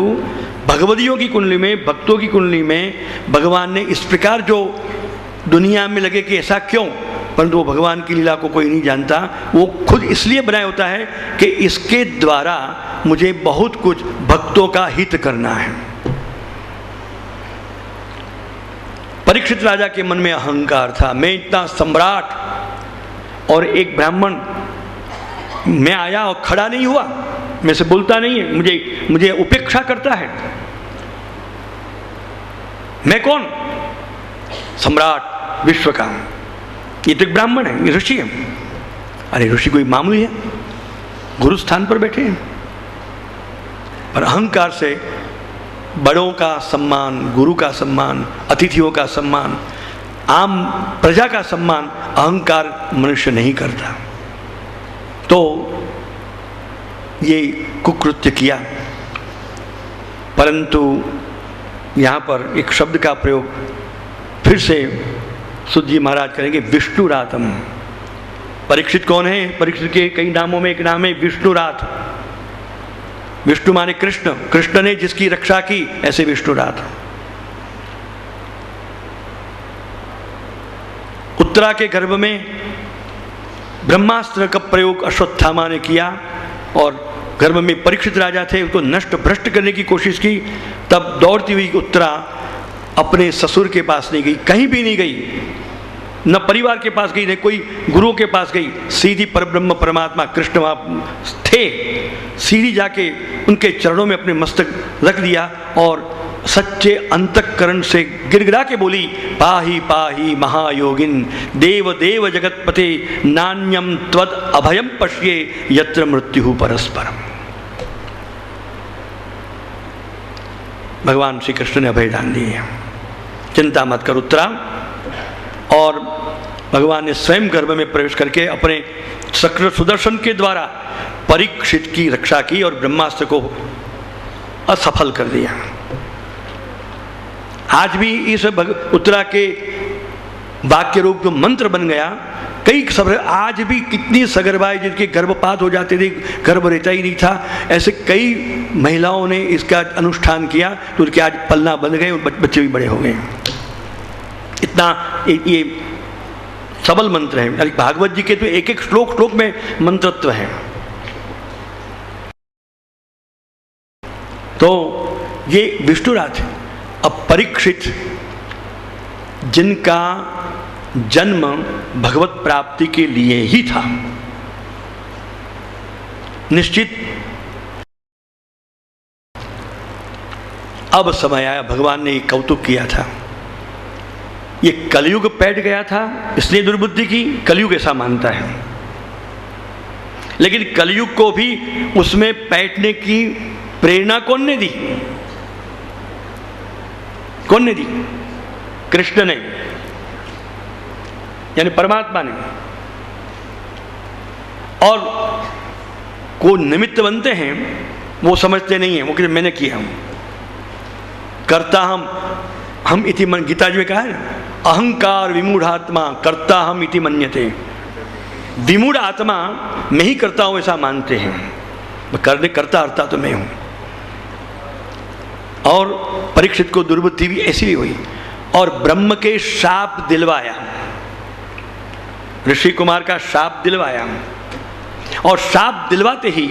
भगवदियों की कुंडली में, भक्तों की कुंडली में भगवान ने इस प्रकार जो दुनिया में लगे कि ऐसा क्यों, परंतु वो भगवान की लीला को कोई नहीं जानता, वो खुद इसलिए बनाया होता है कि इसके द्वारा मुझे बहुत कुछ भक्तों का हित करना है। परीक्षित राजा के मन में अहंकार था, मैं इतना सम्राट, और एक ब्राह्मण, मैं आया और खड़ा नहीं हुआ, मैं से बोलता नहीं है, मुझे उपेक्षा करता है। मैं कौन? सम्राट विश्व का। ये तो एक ब्राह्मण है, ये ऋषि है। अरे ऋषि कोई मामूली है, गुरु स्थान पर बैठे हैं। पर अहंकार से बड़ों का सम्मान, गुरु का सम्मान, अतिथियों का सम्मान, आम प्रजा का सम्मान अहंकार मनुष्य नहीं करता। तो ये कुकृत्य किया। परंतु यहाँ पर एक शब्द का प्रयोग फिर से सुध जी महाराज करेंगे, विष्णुरातम। परीक्षित कौन है? परीक्षित के कई नामों में एक नाम है विष्णुरात। विष्णु माने कृष्ण, कृष्ण ने जिसकी रक्षा की, ऐसे विष्णुरात। उत्तरा के गर्भ में ब्रह्मास्त्र का प्रयोग अश्वत्थामा ने किया, और गर्भ में परीक्षित राजा थे, उसको नष्ट भ्रष्ट करने की कोशिश की। तब दौड़ती हुई उत्तरा अपने ससुर के पास नहीं गई, कहीं भी नहीं गई, न परिवार के पास गई, न कोई गुरुओं के पास गई, सीधी परब्रह्म परमात्मा कृष्ण वहाँ थे, सीधी जाके उनके चरणों में अपने मस्तक रख दिया और सच्चे अंतःकरण से गिड़गिड़ा के बोली, पाहि पाहि महायोगिन देव देव जगतपते नान्यम त्वद अभयम पश्ये यत्र मृत्यु परस्परम। भगवान श्री कृष्ण ने अभय दान दिए, चिंता मत कर उत्तरा। और भगवान ने स्वयं गर्भ में प्रवेश करके अपने चक्र सुदर्शन के द्वारा परीक्षित की रक्षा की और ब्रह्मास्त्र को असफल कर दिया। आज भी इस उत्तरा के वाक्य रूप जो मंत्र बन गया, कई सबर, आज भी कितनी सगर्भाएं जिनके गर्भपात हो जाते थे, गर्भ रहता ही नहीं था, ऐसे कई महिलाओं ने इसका अनुष्ठान किया तो उनके आज पलना बन गए और बच्चे भी बड़े हो गए। इतना ये सबल मंत्र है। भागवत जी के तो एक एक श्लोक में मंत्रत्व है। तो ये विष्णुराज है। अब परीक्षित जिनका जन्म भगवत प्राप्ति के लिए ही था, निश्चित अब समय आया, भगवान ने कौतुक किया था। ये कलयुग बैठ गया था, इसलिए दुर्बुद्धि की, कलयुग ऐसा मानता है। लेकिन कलयुग को भी उसमें बैठने की प्रेरणा कौन ने दी? कौन ने दी? कृष्ण ने, यानी परमात्मा ने। और को निमित्त बनते हैं वो समझते नहीं है, वो कहते मैंने किया हूं, करता हम इति मन, गीता जी में कहा है ना, अहंकार विमूढ़ात्मा कर्ता हम इति मन्यते। विमूढ़ आत्मा मैं ही करता हूं ऐसा मानते हैं, करने करता हरता तो मैं हूं। और परीक्षित को दुर्बुद्धि भी ऐसी भी हुई और ब्रह्म के शाप दिलवाया, ऋषि कुमार का शाप दिलवाया। और शाप दिलवाते ही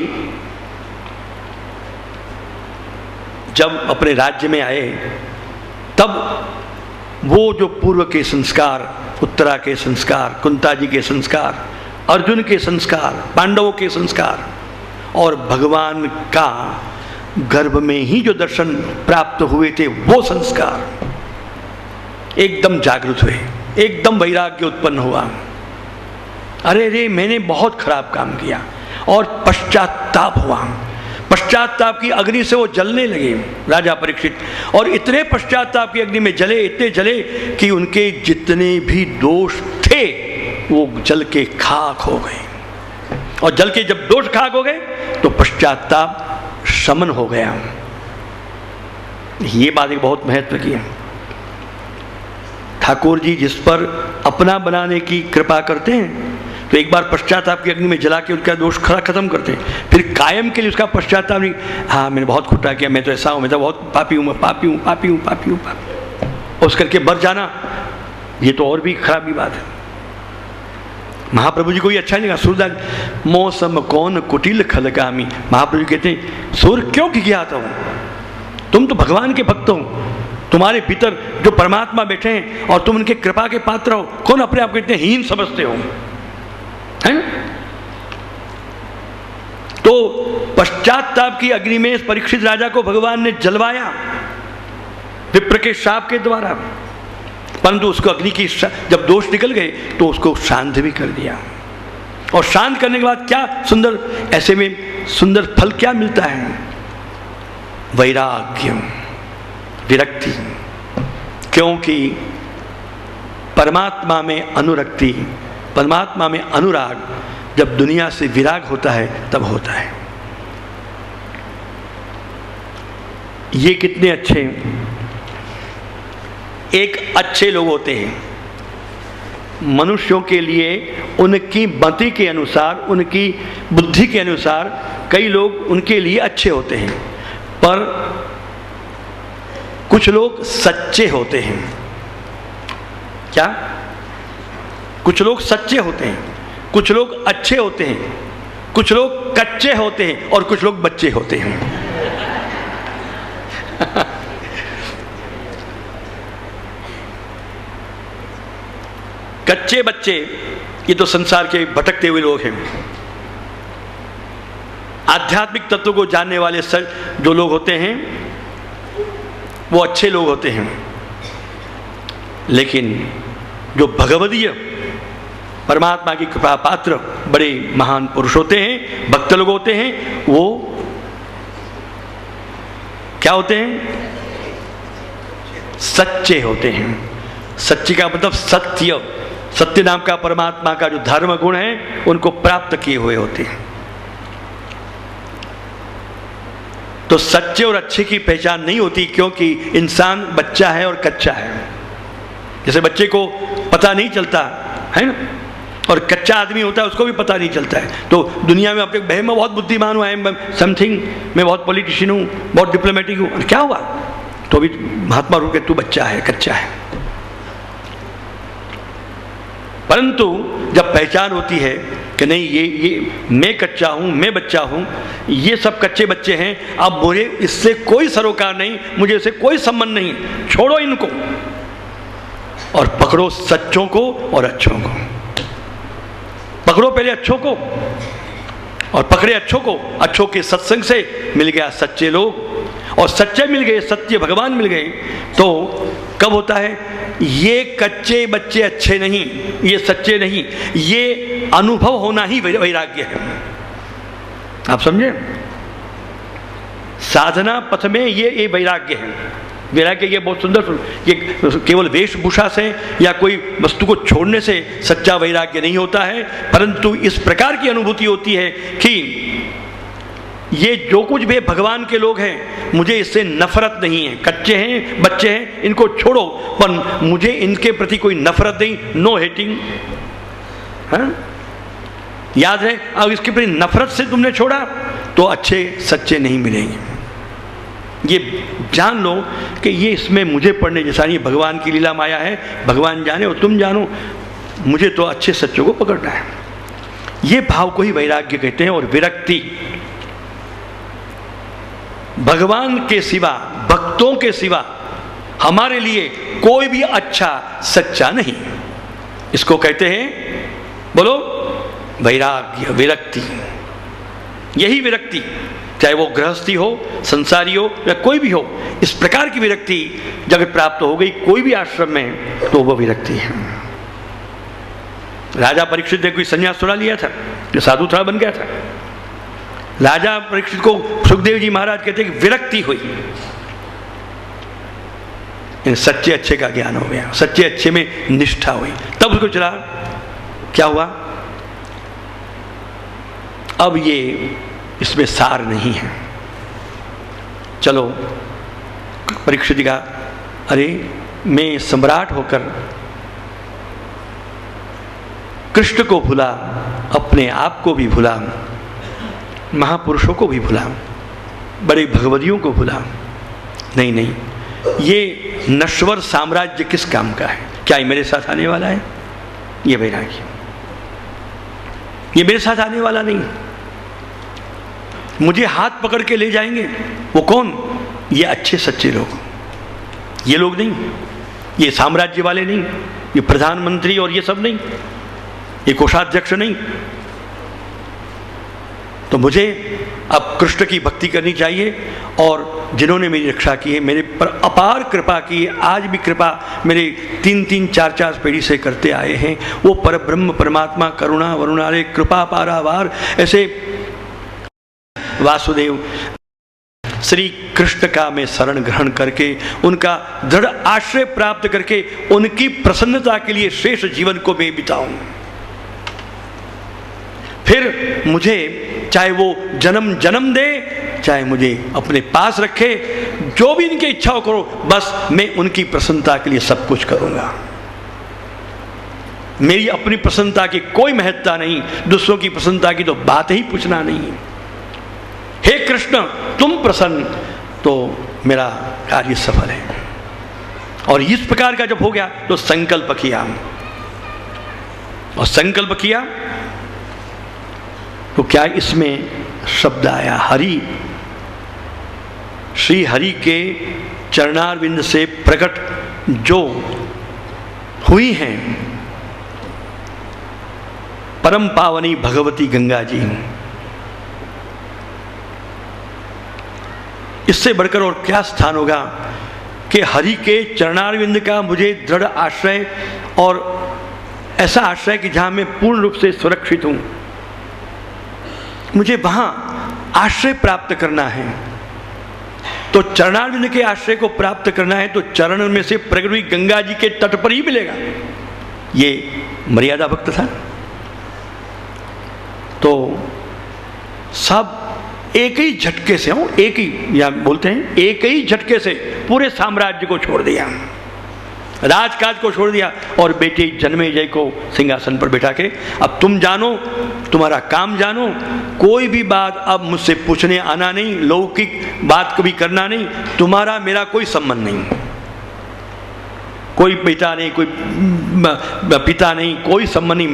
जब अपने राज्य में आए तब वो जो पूर्व के संस्कार, उत्तरा के संस्कार, कुंता जी के संस्कार, अर्जुन के संस्कार, पांडवों के संस्कार और भगवान का गर्भ में ही जो दर्शन प्राप्त हुए थे वो संस्कार एकदम जागृत हुए, एकदम वैराग्य उत्पन्न हुआ। अरे रे मैंने बहुत खराब काम किया और पश्चाताप हुआ। पश्चाताप की अग्नि से वो जलने लगे राजा परीक्षित, और इतने पश्चाताप की अग्नि में जले, इतने जले कि उनके जितने भी दोष थे वो जल के खाक हो गए। और जल के जब दोष खाक हो गए तो पश्चाताप शमन हो गया। ये बात एक बहुत महत्व की है। ठाकुर जी जिस पर अपना बनाने की कृपा करते हैं तो एक बार पश्चाताप की अग्नि में जला के उसका दोष खत्म करते हैं, फिर कायम के लिए उसका पश्चाताप नहीं, हाँ मैंने बहुत खोटा किया, मैं तो ऐसा हूँ, मैं तो बहुत पापी हूँ, मैं पापी हूँ, पापी हूँ, पापी हूँ, पापी, उस करके मर जाना, ये तो और भी खराबी बात है। महाप्रभु जी को ये अच्छा नहीं लगा। सूरदास मौसम कौन कुटिल खलगामी, महाप्रभु कहते हैं सूर्य क्यों खिखियाता हूँ, तुम तो भगवान के भक्त हो, तुम्हारे भीतर जो परमात्मा बैठे हैं और तुम उनके कृपा के पात्र हो, कौन अपने आप को इतने हीन समझते हो, है ना? तो पश्चाताप की अग्नि में इस परीक्षित राजा को भगवान ने जलवाया विप्र के शाप के द्वारा, परंतु उसको अग्नि की जब दोष निकल गए तो उसको शांत भी कर दिया। और शांत करने के बाद क्या सुंदर, ऐसे में सुंदर फल क्या मिलता है? वैराग्य, विरक्ति। क्योंकि परमात्मा में अनुरक्ति, परमात्मा में अनुराग जब दुनिया से विराग होता है तब होता है। ये कितने अच्छे, एक अच्छे लोग होते हैं, मनुष्यों के लिए उनकी मति के अनुसार, उनकी बुद्धि के अनुसार कई लोग उनके लिए अच्छे होते हैं, पर कुछ लोग सच्चे होते हैं। क्या? कुछ लोग सच्चे होते हैं, कुछ लोग अच्छे होते हैं, कुछ लोग कच्चे होते हैं और कुछ लोग बच्चे होते हैं। कच्चे बच्चे ये तो संसार के भटकते हुए लोग हैं। आध्यात्मिक तत्व को जानने वाले जो लोग होते हैं वो अच्छे लोग होते हैं, लेकिन जो भगवदीय परमात्मा की कृपा पात्र बड़े महान पुरुष होते हैं, भक्त लोग होते हैं, वो क्या होते हैं? सच्चे होते हैं। सच्चे का मतलब सत्य, सत्य नाम का परमात्मा का जो धर्म गुण है उनको प्राप्त किए हुए होते हैं। तो सच्चे और अच्छे की पहचान नहीं होती, क्योंकि इंसान बच्चा है और कच्चा है। जैसे बच्चे को पता नहीं चलता है ना, और कच्चा आदमी होता है उसको भी पता नहीं चलता है। तो दुनिया में अपने बहन में बहुत बुद्धिमान हुआ है, समथिंग, मैं बहुत पॉलिटिशियन हूँ, बहुत डिप्लोमेटिक हूँ, क्या हुआ? तो भी महात्मा रूप के तू बच्चा है, कच्चा है। परंतु जब पहचान होती है कि नहीं ये मैं कच्चा हूँ, मैं बच्चा हूँ, ये सब कच्चे बच्चे हैं, अब मुझे इससे कोई सरोकार नहीं, मुझे इससे कोई संबंध नहीं, छोड़ो इनको और पकड़ो सच्चों को और अच्छों को। पकड़ो पहले अच्छों को, और पकड़े अच्छों को, अच्छों के सत्संग से मिल गया सच्चे लोग, और सच्चे मिल गए, सत्य भगवान मिल गए। तो कब होता है? ये कच्चे बच्चे अच्छे नहीं, ये सच्चे नहीं, ये अनुभव होना ही वैराग्य है। आप समझे? साधना पथ में ये वैराग्य है। वैराग्य ये बहुत सुंदर, ये केवल वेशभूषा से या कोई वस्तु को छोड़ने से सच्चा वैराग्य नहीं होता है, परंतु इस प्रकार की अनुभूति होती है कि ये जो कुछ भी भगवान के लोग हैं, मुझे इससे नफरत नहीं है। कच्चे हैं, बच्चे हैं, इनको छोड़ो, पर मुझे इनके प्रति कोई नफरत नहीं, नो हेटिंग। हाँ, याद है, अब इसके प्रति नफरत से तुमने छोड़ा तो अच्छे सच्चे नहीं मिलेंगे। ये जान लो कि ये इसमें मुझे पढ़ने जैसा नहीं, भगवान की लीला माया है, भगवान जाने और तुम जानो, मुझे तो अच्छे सच्चों को पकड़ना है। ये भाव को ही वैराग्य कहते हैं। और विरक्ति, भगवान के सिवा, भक्तों के सिवा हमारे लिए कोई भी अच्छा सच्चा नहीं, इसको कहते हैं, बोलो, वैराग्य, विरक्ति। यही विरक्ति, चाहे वो गृहस्थी हो, संसारी हो या कोई भी हो, इस प्रकार की विरक्ति जब प्राप्त हो गई कोई भी आश्रम में, तो वो विरक्ति है। राजा परीक्षित ने कोई संन्यास थोड़ा लिया था, जो साधु थोड़ा बन गया था। राजा परीक्षित को सुखदेव जी महाराज कहते हैं कि विरक्ति हुई, सच्चे अच्छे का ज्ञान हो गया, सच्चे अच्छे में निष्ठा हुई, तब उसको चला। क्या हुआ? अब ये इसमें सार नहीं है। चलो, परीक्षित जी का, अरे मैं सम्राट होकर कृष्ण को भूला, अपने आप को भी भूला, महापुरुषों को भी भूला, बड़े भगवदियों को भूला। नहीं नहीं, ये नश्वर साम्राज्य किस काम का है? क्या ये मेरे साथ आने वाला है? ये वैराग्य, ये मेरे साथ आने वाला नहीं। मुझे हाथ पकड़ के ले जाएंगे, वो कौन? ये अच्छे सच्चे लोग, ये लोग नहीं, ये साम्राज्य वाले नहीं, ये प्रधानमंत्री और ये सब नहीं, ये कोषाध्यक्ष नहीं। तो मुझे अब कृष्ण की भक्ति करनी चाहिए, और जिन्होंने मेरी रक्षा की है, मेरे पर अपार कृपा की है, आज भी कृपा मेरे 3-3, 4-4 पीढ़ी से करते आए हैं, वो परब्रह्म परमात्मा करुणा वरुणालय कृपा पारावार ऐसे वासुदेव श्री कृष्ण का मैं शरण ग्रहण करके, उनका दृढ़ आश्रय प्राप्त करके, उनकी प्रसन्नता के लिए शेष जीवन को मैं बिताऊं। फिर मुझे चाहे वो जन्म जन्म दे, चाहे मुझे अपने पास रखे, जो भी इनकी इच्छा हो करो, बस मैं उनकी प्रसन्नता के लिए सब कुछ करूंगा। मेरी अपनी प्रसन्नता की कोई महत्ता नहीं, दूसरों की प्रसन्नता की तो बात ही पूछना नहीं। हे कृष्ण, तुम प्रसन्न तो मेरा कार्य सफल है। और इस प्रकार का जब हो गया तो संकल्प किया, और संकल्प किया तो क्या इसमें शब्द आया हरि। श्री हरि के चरणारविंद से प्रकट जो हुई हैं परम पावनी भगवती गंगा जी, इससे बढ़कर और क्या स्थान होगा कि हरि के चरणारविंद का मुझे दृढ़ आश्रय, और ऐसा आश्रय कि जहां मैं पूर्ण रूप से सुरक्षित हूं, मुझे वहां आश्रय प्राप्त करना है। तो चरणारविंद के आश्रय को प्राप्त करना है तो चरण में से प्रकट हुई गंगा जी के तट पर ही मिलेगा। ये मर्यादा भक्त था। तो सब एक ही झटके से, हो एक ही, या बोलते हैं एक ही झटके से पूरे साम्राज्य को छोड़ दिया, राजकाज को छोड़ दिया, और बेटे जन्मेजय को सिंहासन पर बैठा के, अब तुम जानो, तुम्हारा काम जानो, कोई भी बात अब मुझसे पूछने आना नहीं, लौकिक बात कभी करना नहीं, तुम्हारा मेरा कोई संबंध नहीं, कोई पिता नहीं, कोई पिता नहीं, कोई संबंध नहीं,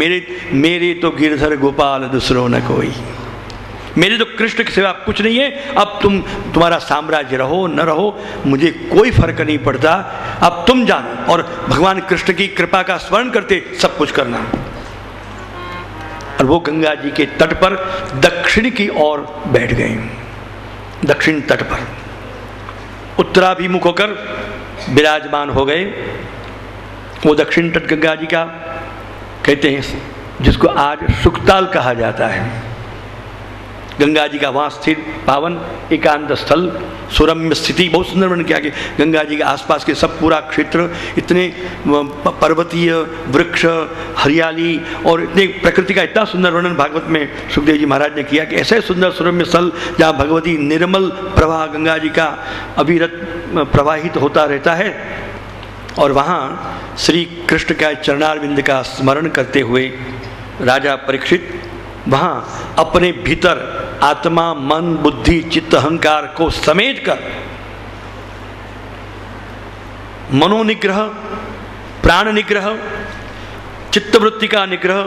मेरे तो गिरधर गोपाल दूसरों न कोई, मेरे तो कृष्ण के सिवा कुछ नहीं है। अब तुम्हारा साम्राज्य रहो न रहो, मुझे कोई फर्क नहीं पड़ता, अब तुम जानो, और भगवान कृष्ण की कृपा का स्मरण करते सब कुछ करना। और वो गंगा जी के तट पर दक्षिण की ओर बैठ गए, दक्षिण तट पर उत्तराभिमुख होकर विराजमान हो गए। वो दक्षिण तट गंगा जी का कहते हैं, जिसको आज सुखताल कहा जाता है, गंगा जी का वहाँ स्थित पावन एकांत स्थल, सुरम्य स्थिति, बहुत सुंदर वर्णन किया कि गंगा जी के आसपास के सब पूरा क्षेत्र इतने पर्वतीय, वृक्ष, हरियाली और इतने प्रकृति का इतना सुंदर वर्णन भागवत में सुखदेव जी महाराज ने किया कि ऐसे सुंदर सुरम्य स्थल जहाँ भगवती निर्मल प्रवाह गंगा जी का अविरत प्रवाहित होता रहता है, और वहाँ श्री कृष्ण का चरणारविंद का स्मरण करते हुए राजा परीक्षित वहाँ अपने भीतर आत्मा, मन, बुद्धि, चित्त, अहंकार को समेट कर मनोनिग्रह, प्राण निग्रह, चित्तवृत्ति का निग्रह,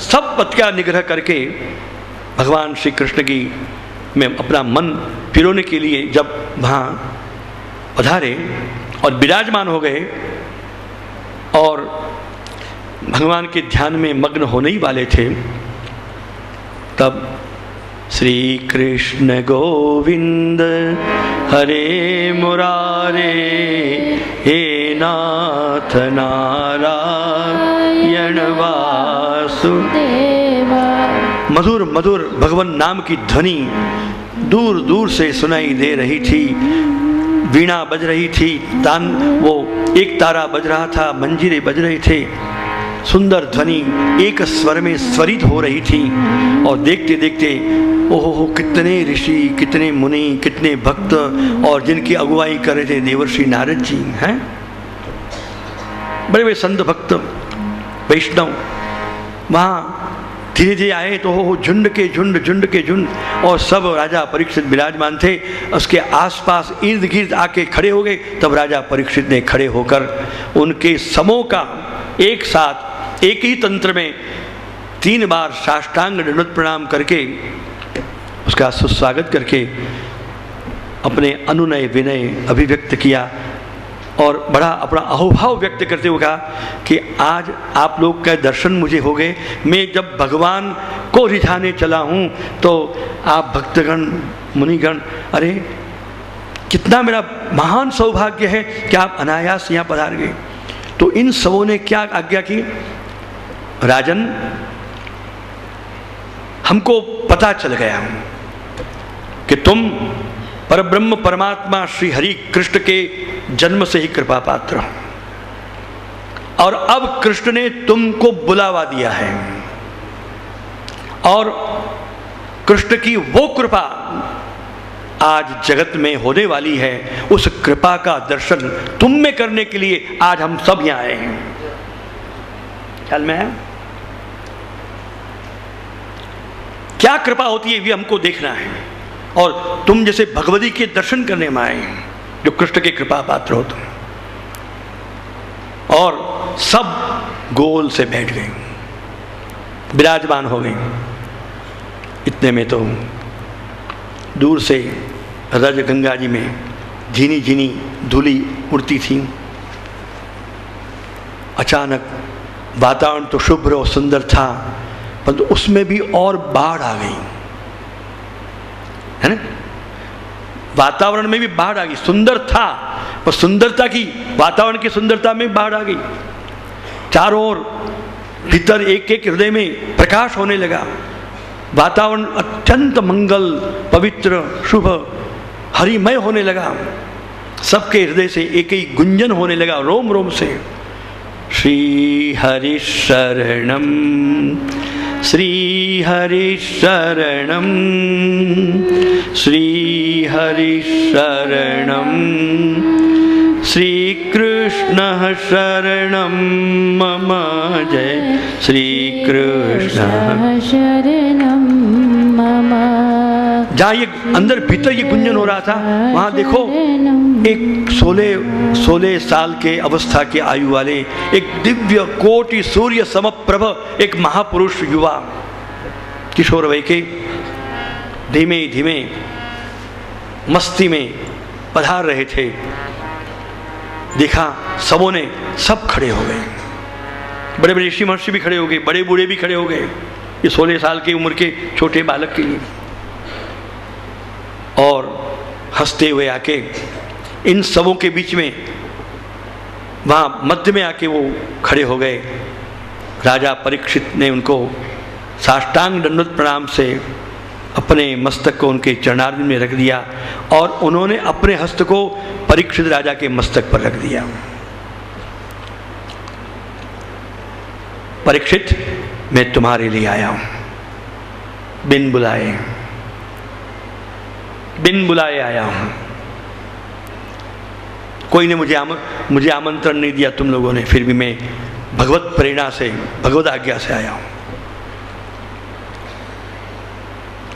सब पथ का निग्रह करके भगवान श्री कृष्ण की में अपना मन पिरोने के लिए जब वहाँ पधारे और विराजमान हो गए और भगवान के ध्यान में मग्न होने ही वाले थे, तब श्री कृष्ण गोविंद हरे मुरारे हे नाथ नारायण वासुदेवा। मधुर मधुर भगवान नाम की ध्वनि दूर दूर से सुनाई दे रही थी। वीणा बज रही थी, तान वो एक तारा बज रहा था, मंजीरे बज रहे थे, सुंदर ध्वनि एक स्वर में स्वरित हो रही थी। और देखते देखते ओहो कितने ऋषि, कितने मुनि, कितने भक्त, और जिनकी अगुवाई कर रहे थे देवर्षि नारद जी हैं, बड़े बड़े संत भक्त वैष्णव वहाँ धीरे धीरे आए तो हो झुंड के झुंड, झुंड के झुंड, और सब राजा परीक्षित विराजमान थे। उसके आसपास इर्द गिर्द आके खड़े हो गए। तब राजा परीक्षित ने खड़े होकर उनके समूह का एक साथ एक ही तंत्र में 3 बार साष्टांग दंडवत प्रणाम करके उसका सुस्वागत करके अपने अनुनय विनय अभिव्यक्त किया और बड़ा अपना अहोभाव व्यक्त करते हुए कहा कि आज आप लोग का दर्शन मुझे हो गए। मैं जब भगवान को रिझाने चला हूँ तो आप भक्तगण, मुनिगण, अरे कितना मेरा महान सौभाग्य है कि आप अनायास यहाँ पधार गए। तो इन सबों ने क्या आज्ञा की, राजन हमको पता चल गया कि तुम परब्रह्म परमात्मा श्री हरि कृष्ण के जन्म से ही कृपा पात्र हो, और अब कृष्ण ने तुमको बुलावा दिया है, और कृष्ण की वो कृपा आज जगत में होने वाली है। उस कृपा का दर्शन तुम में करने के लिए आज हम सब यहां आए हैं। ख्याल में है क्या कृपा होती है, ये हमको देखना है। और तुम जैसे भगवती के दर्शन करने में आए हैं, जो कृष्ण के कृपा पात्र हो तुम। और सब गोल से बैठ गए, विराजमान हो गए। इतने में तो दूर से रज गंगा जी में झीनी झीनी धूली उड़ती थी। अचानक वातावरण तो शुभ्र और सुंदर था, परंतु उसमें भी और बाढ़ आ गई, है ना। वातावरण में भी बाढ़ आ गई। सुंदर था, पर सुंदरता की, वातावरण की सुंदरता में बाढ़ आ गई। चारों ओर भीतर एक एक हृदय में प्रकाश होने लगा। वातावरण अत्यंत मंगल, पवित्र, शुभ, हरिमय होने लगा। सबके हृदय से एक ही गुंजन होने लगा, रोम रोम से। श्री हरि शरणम, श्री हरि शरणम, श्री हरि शरणम, श्री कृष्ण शरणम मम। जय श्री कृष्ण शरणम मम। जहाँ ये अंदर भीतर ये गुंजन हो रहा था, वहाँ देखो एक 16 साल के अवस्था के आयु वाले एक दिव्य कोटि सूर्य समप्रभ एक महापुरुष युवा किशोर वय के धीमे धीमे मस्ती में पधार रहे थे। देखा सबों ने, सब खड़े हो गए। बड़े बड़े ऋषि महर्षि भी खड़े हो गए, बड़े बूढ़े भी खड़े हो गए ये 16 साल की उम्र के छोटे बालक के लिए। और हंसते हुए आके इन सबों के बीच में वहाँ मध्य में आके वो खड़े हो गए। राजा परीक्षित ने उनको साष्टांग दंडवत प्रणाम से अपने मस्तक को उनके चरणारविंद में रख दिया और उन्होंने अपने हस्त को परीक्षित राजा के मस्तक पर रख दिया। परीक्षित, मैं तुम्हारे लिए आया हूं, बिन बुलाए आया हूं। कोई ने मुझे आमंत्रण नहीं दिया तुम लोगों ने, फिर भी मैं भगवत प्रेरणा से, भगवत आज्ञा से आया हूं।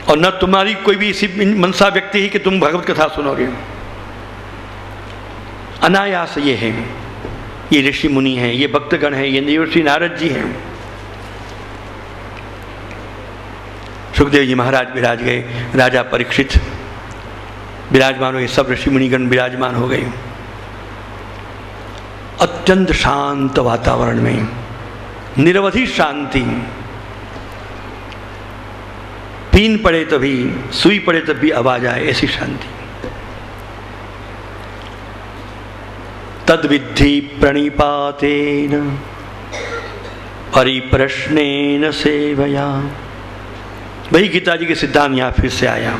और न तुम्हारी कोई भी इसी मनसा व्यक्ति ही कि तुम भगवत कथा सुनोगे। अनायास ये है, ये ऋषि मुनि हैं, ये भक्तगण हैं, ये देवर्षि नारद जी हैं। सुखदेव जी महाराज विराज गए, राजा परीक्षित विराजमान हो गए, सब ऋषि मुनिगण विराजमान हो गए। अत्यंत शांत वातावरण में निरवधि शांति। पीन पड़े तभी, सुई पड़े तभी आवाज आए, ऐसी शांति। तद्विद्धि प्रणिपातेन परिप्रश्नेन सेवया। वही गीता जी के सिद्धांत यहां फिर से आया।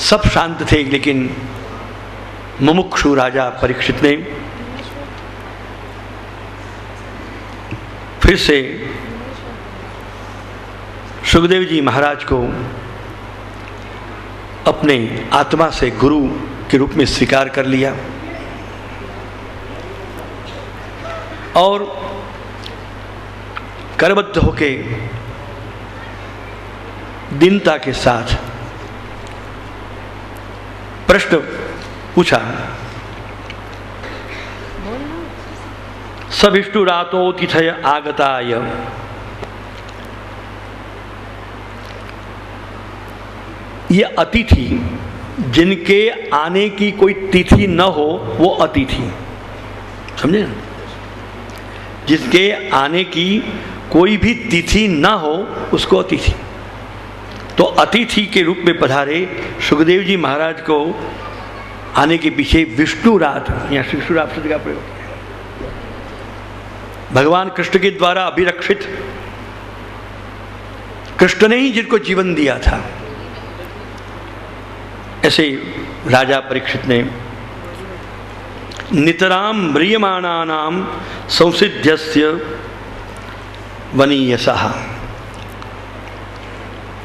सब शांत थे, लेकिन मुमुक्षु राजा परीक्षित ने फिर से सुखदेव जी महाराज को अपने आत्मा से गुरु के रूप में स्वीकार कर लिया और करबद्ध होके दीनता के साथ प्रश्न पूछा। सविष्णुरातोतिथय आगताय। ये अतिथि, जिनके आने की कोई तिथि न हो वो अतिथि, समझे ना? जिसके आने की कोई भी तिथि न हो उसको अतिथि। तो अतिथि के रूप में पधारे सुखदेव जी महाराज को आने के पीछे विष्णुरात, यहाँ विष्णुरात शब्द का प्रयोग, भगवान कृष्ण के द्वारा अभिरक्षित, कृष्ण ने ही जिनको जीवन दिया था, ऐसे राजा परीक्षित ने नितराम म्रियमाणानाम संसिध्यस्य वनीयसः।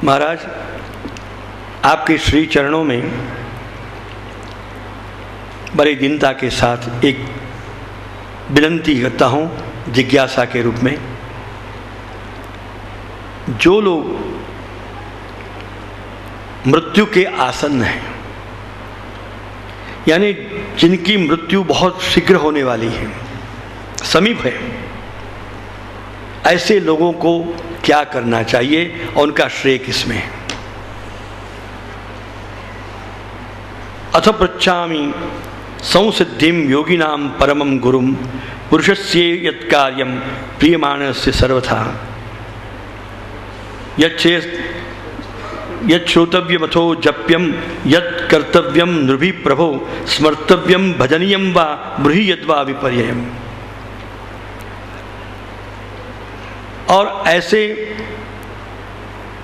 महाराज, आपके श्री चरणों में बड़ी दीनता के साथ एक विनती करता हूँ जिज्ञासा के रूप में। जो लोग मृत्यु के आसन्न हैं, यानी जिनकी मृत्यु बहुत शीघ्र होने वाली है, समीप है, ऐसे लोगों को क्या करना चाहिए और उनका श्रेय किसमें है? अथ पृच्छामि संसिद्धिम योगिनाम परमं गुरुम पुरुषस्य यत्कार्यं प्रियमाणस्य सर्वथा यच्छ्रोतव्यमथो जप्यम यत्कर्तव्यम नृभि प्रभो स्मर्तव्यम भजनीयम वा ब्रूहि यद्वा विपर्ययम्। और ऐसे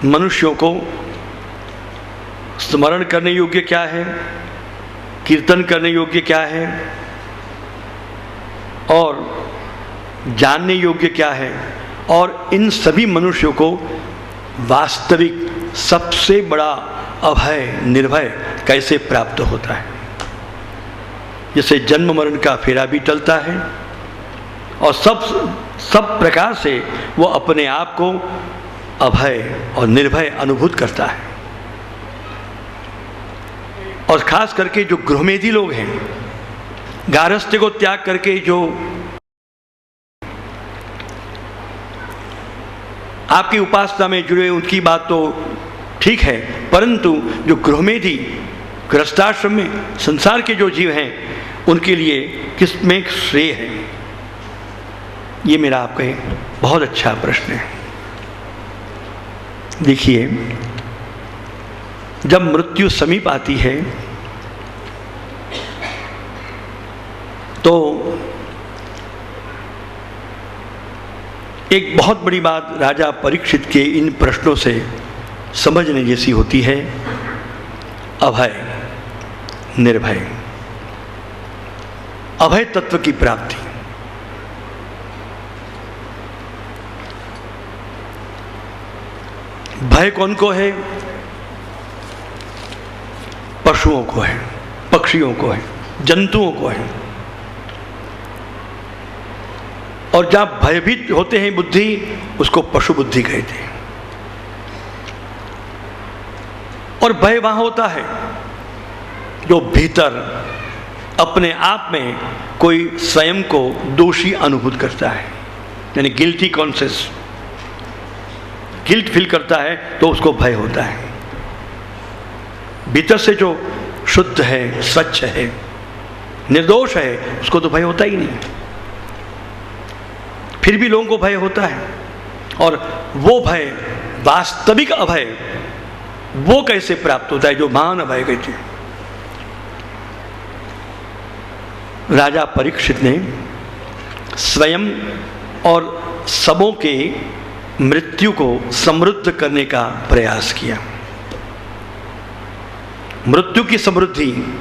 मनुष्यों को स्मरण करने योग्य क्या है, कीर्तन करने योग्य क्या है और जानने योग्य क्या है, और इन सभी मनुष्यों को वास्तविक सबसे बड़ा अभय निर्भय कैसे प्राप्त होता है। जैसे जन्म मरण का फेरा भी टलता है और सब प्रकार से वो अपने आप को अभय और निर्भय अनुभूत करता है। और खास करके जो गृहमेधी लोग हैं, गारहस्थ्य को त्याग करके जो आपकी उपासना में जुड़े, उनकी बात तो ठीक है, परंतु जो गृहमेधी गृहस्थाश्रम में संसार के जो जीव हैं, उनके लिए किसमें श्रेय है? ये मेरा आपका बहुत अच्छा प्रश्न है। देखिए, जब मृत्यु समीप आती है तो एक बहुत बड़ी बात राजा परीक्षित के इन प्रश्नों से समझने जैसी होती है, अभय, निर्भय, अभय तत्व की प्राप्ति। भय कौन को है? पशुओं को है, पक्षियों को है, जंतुओं को है। और जब भयभीत होते हैं बुद्धि, उसको पशु बुद्धि कहते हैं। और भय वहां होता है जो भीतर अपने आप में कोई स्वयं को दोषी अनुभूत करता है, यानी गिल्टी कॉन्शियस, गिल्ट फील करता है, तो उसको भय होता है। भीतर से जो शुद्ध है, स्वच्छ है, निर्दोष है, उसको तो भय होता ही नहीं। फिर भी लोगों को भय होता है। और वो भय, वास्तविक अभय, वो कैसे प्राप्त होता है, जो महान अभय कहते हैं। राजा परीक्षित ने स्वयं और सबों के मृत्यु को समृद्ध करने का प्रयास किया। मृत्यु की समृद्धि,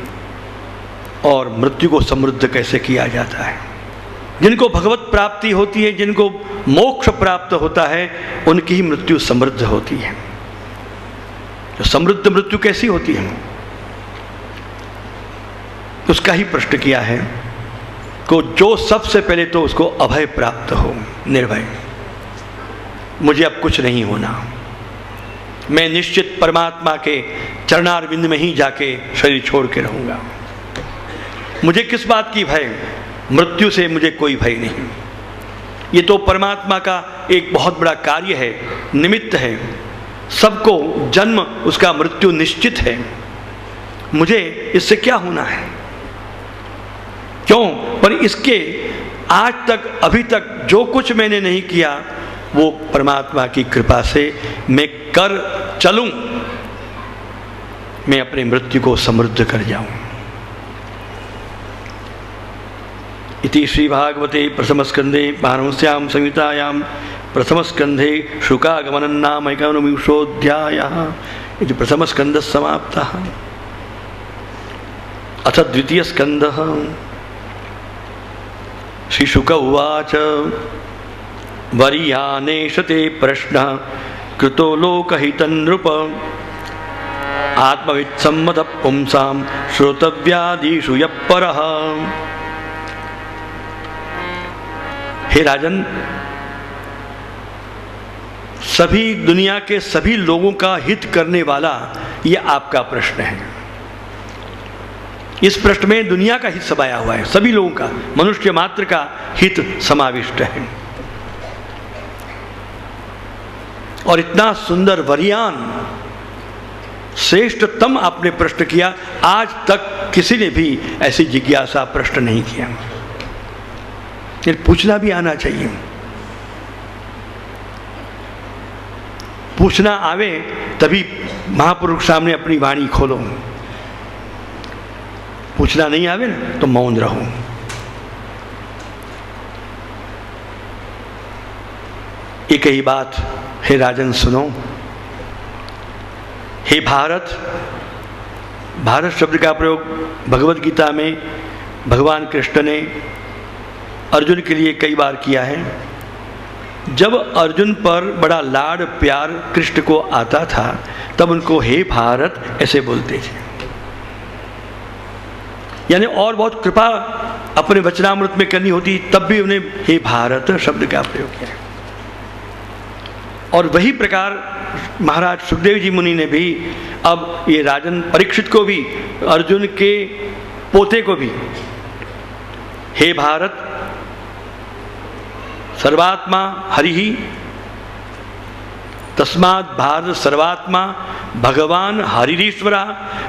और मृत्यु को समृद्ध कैसे किया जाता है। जिनको भगवत प्राप्ति होती है, जिनको मोक्ष प्राप्त होता है, उनकी ही मृत्यु समृद्ध होती है। तो समृद्ध मृत्यु कैसी होती है, उसका ही प्रश्न किया है। को जो सबसे पहले तो उसको अभय प्राप्त हो, निर्भय, मुझे अब कुछ नहीं होना, मैं निश्चित परमात्मा के चरणारविंद में ही जाके शरीर छोड़ के रहूंगा। मुझे किस बात की भय, मृत्यु से मुझे कोई भय नहीं। ये तो परमात्मा का एक बहुत बड़ा कार्य है, निमित्त है। सबको जन्म, उसका मृत्यु निश्चित है। मुझे इससे क्या होना है? क्यों? पर इसके आज तक, अभी तक जो कुछ मैंने नहीं किया, वो परमात्मा की कृपा से मैं कर चलूं, मैं अपनी मृत्यु को समृद्ध कर जाऊं। इति श्री भागवते प्रथम स्कंधे पारमस्याम संहितायां प्रथम स्कंधे शुकागमनं नाम एकोनविंशोऽध्यायः इति प्रथम स्कंध समाप्तः। अथ द्वितीय स्कंधः। श्री शुक उवाच वरीयानेश ते प्रश्नः कृतो लोकहितं नृप आत्मवित्सम्मतः पुंसां श्रोतव्यादिषु यः परः। हे राजन, सभी दुनिया के सभी लोगों का हित करने वाला ये आपका प्रश्न है। इस प्रश्न में दुनिया का हित समाया हुआ है, सभी लोगों का, मनुष्य मात्र का हित समाविष्ट है। और इतना सुंदर, वरीयान, श्रेष्ठतम आपने प्रश्न किया। आज तक किसी ने भी ऐसी जिज्ञासा प्रश्न नहीं किया। ये पूछना भी आना चाहिए। पूछना आवे तभी महापुरुष सामने अपनी वाणी खोलो। पूछना नहीं आवे ना, तो मौन रहो। एक ही बात, हे राजन सुनो। हे भारत, भारत शब्द का प्रयोग भगवत गीता में भगवान कृष्ण ने अर्जुन के लिए कई बार किया है। जब अर्जुन पर बड़ा लाड प्यार कृष्ण को आता था, तब उनको हे भारत ऐसे बोलते थे। यानी और बहुत कृपा अपने वचनामृत में करनी होती, तब भी उन्हें हे भारत शब्द का प्रयोग किया। और वही प्रकार महाराज सुखदेव जी मुनि ने भी अब ये राजन परीक्षित को भी, अर्जुन के पोते को भी, हे भारत सर्वात्मा हरिहि तस्मात् भारत सर्वात्मा भगवान हरिरीश्वरा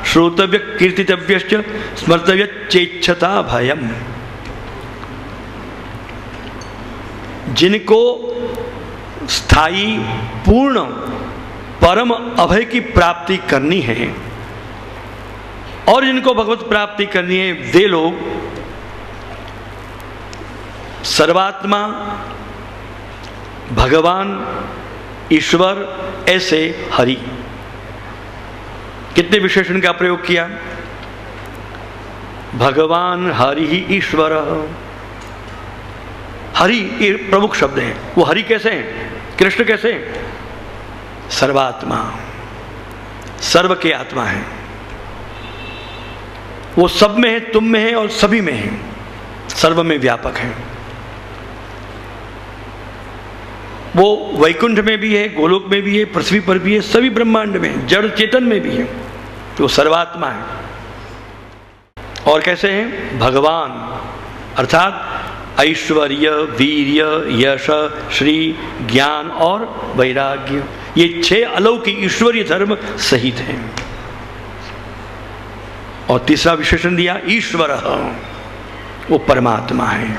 श्रोतव्य कीर्तितव्यश्च स्मर्तव्य चेच्छता भयम। जिनको स्थायी पूर्ण परम अभय की प्राप्ति करनी है और जिनको भगवत प्राप्ति करनी है, वे लोग भगवान, ईश्वर, ऐसे हरि। कितने विशेषण का प्रयोग किया? भगवान, हरि ही ईश्वर। हरि ये प्रमुख शब्द हैं। वो हरि कैसे हैं? कृष्ण कैसे हैं? सर्वात्मा, सर्व के आत्मा है। वो सब में है, तुम में है और सभी में है, सर्व में व्यापक है। वो वैकुंठ में भी है, गोलोक में भी है, पृथ्वी पर भी है, सभी ब्रह्मांड में, जड़ चेतन में भी है। तो सर्वात्मा है। और कैसे हैं? भगवान अर्थात ऐश्वर्य, वीर्य, यश, श्री, ज्ञान और वैराग्य, ये 6 अलौकिक ईश्वरीय धर्म सहित हैं। और तीसरा विशेषण दिया ईश्वर, वो परमात्मा है।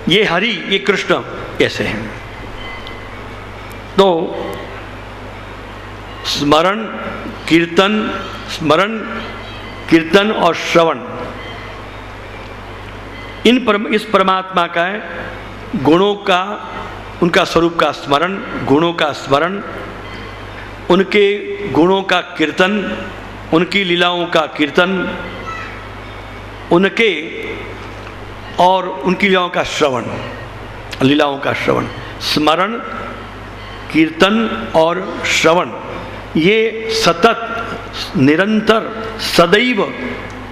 ये हरि, ये कृष्ण ऐसे हैं। तो स्मरण, कीर्तन और श्रवण, इस परमात्मा का गुणों का, उनका स्वरूप का स्मरण, गुणों का स्मरण, उनके गुणों का कीर्तन, उनकी लीलाओं का कीर्तन, उनके और उनकी लीलाओं का श्रवण, लीलाओं का श्रवण, स्मरण, कीर्तन और श्रवण, ये सतत, निरंतर, सदैव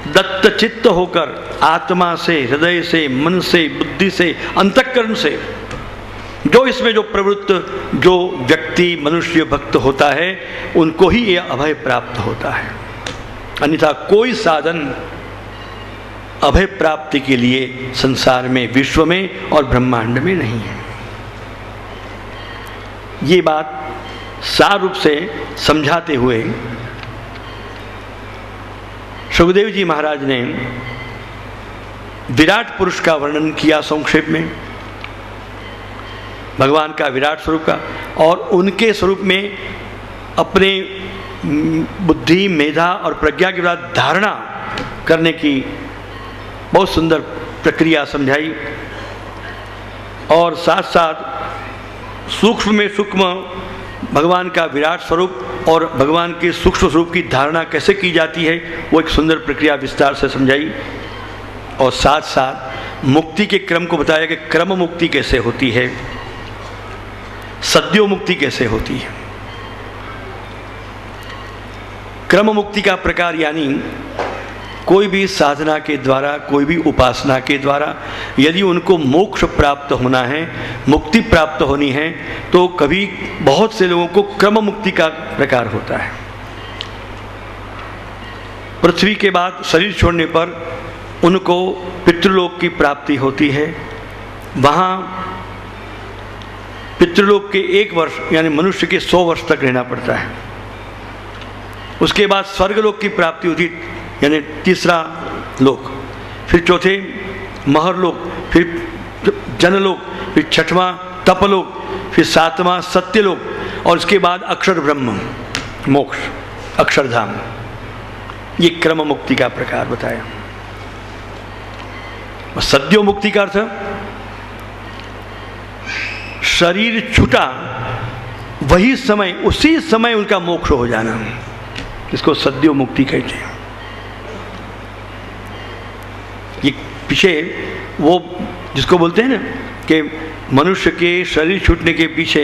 दत्तचित्त होकर आत्मा से, हृदय से, मन से, बुद्धि से, अंतःकरण से, जो इसमें जो प्रवृत्त, जो व्यक्ति, मनुष्य, भक्त होता है, उनको ही यह अभय प्राप्त होता है। अन्यथा कोई साधन अभय प्राप्ति के लिए संसार में, विश्व में और ब्रह्मांड में नहीं है। ये बात सार रूप से समझाते हुए सुखदेव जी महाराज ने विराट पुरुष का वर्णन किया संक्षेप में, भगवान का विराट स्वरूप का, और उनके स्वरूप में अपने बुद्धि, मेधा और प्रज्ञा के बाद धारणा करने की बहुत सुंदर प्रक्रिया समझाई। और साथ साथ सूक्ष्म में सूक्ष्म भगवान का विराट स्वरूप और भगवान के सूक्ष्म स्वरूप की धारणा कैसे की जाती है, वो एक सुंदर प्रक्रिया विस्तार से समझाई। और साथ साथ मुक्ति के क्रम को बताया कि क्रम मुक्ति कैसे होती है, सद्यो मुक्ति कैसे होती है। क्रम मुक्ति का प्रकार यानी कोई भी साधना के द्वारा, कोई भी उपासना के द्वारा यदि उनको मोक्ष प्राप्त होना है, मुक्ति प्राप्त होनी है, तो कभी बहुत से लोगों को क्रम मुक्ति का प्रकार होता है। पृथ्वी के बाद शरीर छोड़ने पर उनको पितृलोक की प्राप्ति होती है। वहाँ पितृलोक के 1 वर्ष यानी मनुष्य के 100 वर्ष तक रहना पड़ता है। उसके बाद स्वर्गलोक की प्राप्ति होती यानी 3रा लोक, फिर 4थे महरलोक, फिर जनलोक, फिर 6वां तपलोक, फिर 7वां सत्यलोक और उसके बाद अक्षर ब्रह्म मोक्ष, अक्षरधाम। ये क्रम मुक्ति का प्रकार बताया। सद्यो मुक्ति का अर्थ शरीर छूटा वही समय, उसी समय उनका मोक्ष हो जाना, इसको सद्यो मुक्ति कहते हैं। ये पीछे वो जिसको बोलते हैं ना कि मनुष्य के शरीर छूटने के पीछे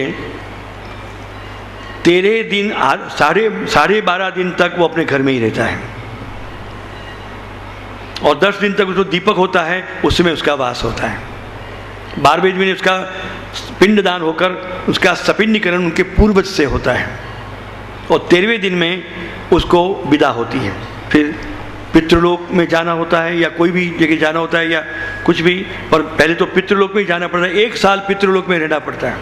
13 दिन, साढ़े 12 दिन तक वो अपने घर में ही रहता है और 10 दिन तक उसको दीपक होता है, उसमें उसका वास होता है। 12वें दिन उसका पिंडदान होकर उसका सपिंडीकरण उनके पूर्वज से होता है और 13वें दिन में उसको विदा होती है। फिर पितृलोक में जाना होता है या कोई भी जगह जाना होता है या कुछ भी, पर पहले तो पितृलोक में ही जाना पड़ता है। 1 साल पितृलोक में रहना पड़ता है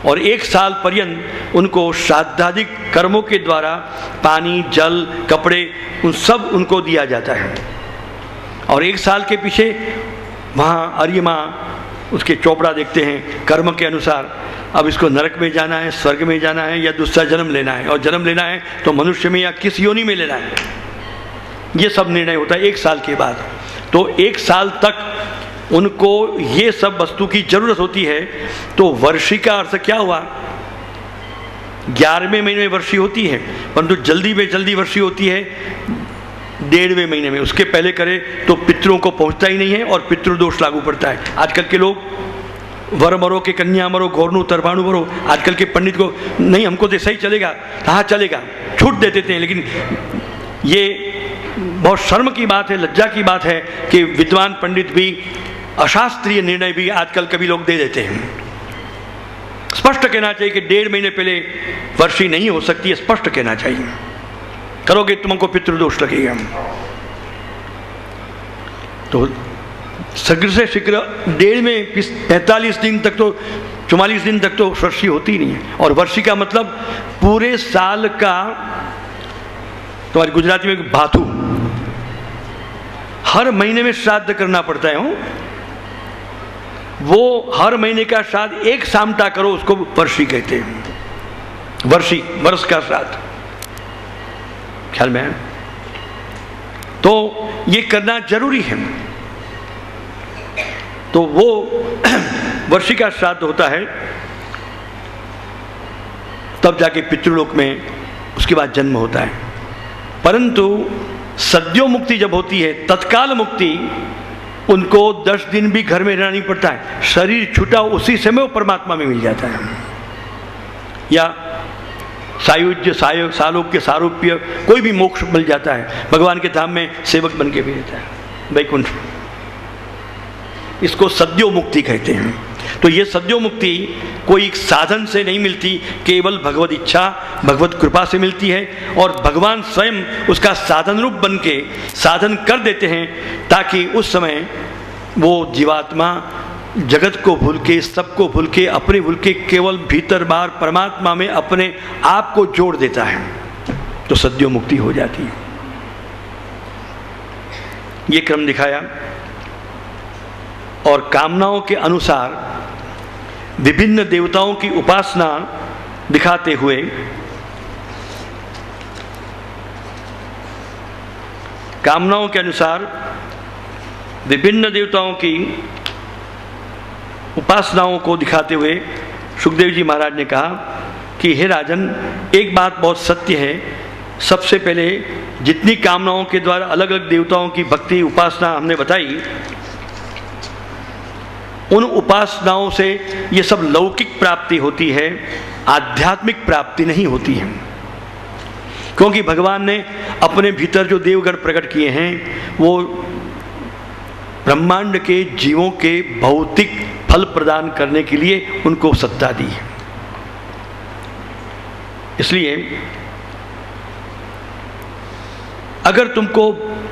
और 1 साल पर्यंत उनको श्राद्धादिक कर्मों के द्वारा पानी, जल, कपड़े उन सब उनको दिया जाता है। और 1 साल के पीछे वहाँ अर्यमा उसके चौपड़ा देखते हैं कर्म के अनुसार, अब इसको नरक में जाना है, स्वर्ग में जाना है या दूसरा जन्म लेना है, और जन्म लेना है तो मनुष्य में या किस योनि में लेना है, ये सब निर्णय होता है 1 साल के बाद। तो 1 साल तक उनको ये सब वस्तु की जरूरत होती है। तो वर्षी का अर्थ क्या हुआ? 11वें महीने में वर्षी होती है, परंतु जल्दी में जल्दी वर्षी होती है 1.5वें महीने में। उसके पहले करे तो पितरों को पहुंचता ही नहीं है और पितृदोष लागू पड़ता है। आजकल के लोग वर मरो के कन्या मरो घोरनु तरबाणु मरो, आजकल के पंडित को नहीं हमको तो सही चलेगा, हाँ चलेगा, छूट दे देते हैं। लेकिन ये बहुत शर्म की बात है, लज्जा की बात है कि विद्वान पंडित भी अशास्त्रीय निर्णय भी आजकल कभी लोग दे देते हैं। स्पष्ट कहना चाहिए कि 1.5 महीने पहले वर्षी नहीं हो सकती है, स्पष्ट कहना चाहिए। करोगे तुमको पितृदोष लगेगा। तो शीघ्र से शीघ्र 1.5 में 45 दिन तक तो 44 दिन तक तो वर्षी होती ही नहीं है। और वर्षी का मतलब पूरे साल का, तुम्हारी गुजराती में भाथू, हर महीने में श्राद्ध करना पड़ता है। वो हर महीने का श्राद्ध एक सामटा करो, उसको वर्षी कहते हैं। वर्षी वर्ष का श्राद्ध, ख्याल में है? तो ये करना जरूरी है। तो वो वर्षी का श्राद्ध होता है, तब जाके पितृलोक में उसके बाद जन्म होता है। परंतु सद्यो मुक्ति जब होती है, तत्काल मुक्ति, उनको 10 दिन भी घर में रहना नहीं पड़ता है। शरीर छूटा उसी समय वो परमात्मा में मिल जाता है। या सायुज्य सालोक्य सारूप्य, कोई भी मोक्ष मिल जाता है। भगवान के धाम में सेवक बन के भी रहता है, वैकुंठ। इसको सद्यो मुक्ति कहते हैं। तो ये सद्यो मुक्ति कोई साधन से नहीं मिलती, केवल भगवत इच्छा भगवत कृपा से मिलती है। और भगवान स्वयं उसका साधन रूप बन के साधन कर देते हैं, ताकि उस समय वो जीवात्मा जगत को भूल के, सबको भूल के, अपने भूल के केवल भीतर बाहर परमात्मा में अपने आप को जोड़ देता है। तो सद्यो मुक्ति हो जाती है। ये क्रम दिखाया। और कामनाओं के अनुसार विभिन्न देवताओं की उपासना दिखाते हुए कामनाओं के अनुसार विभिन्न देवताओं की उपासनाओं को दिखाते हुए सुखदेव जी महाराज ने कहा कि हे राजन, एक बात बहुत सत्य है। सबसे पहले जितनी कामनाओं के द्वारा अलग अलग देवताओं की भक्ति उपासना हमने बताई, उन उपासनाओं से ये सब लौकिक प्राप्ति होती है, आध्यात्मिक प्राप्ति नहीं होती है। क्योंकि भगवान ने अपने भीतर जो देवगण प्रकट किए हैं, वो ब्रह्मांड के जीवों के भौतिक फल प्रदान करने के लिए उनको सत्ता दी है। इसलिए अगर तुमको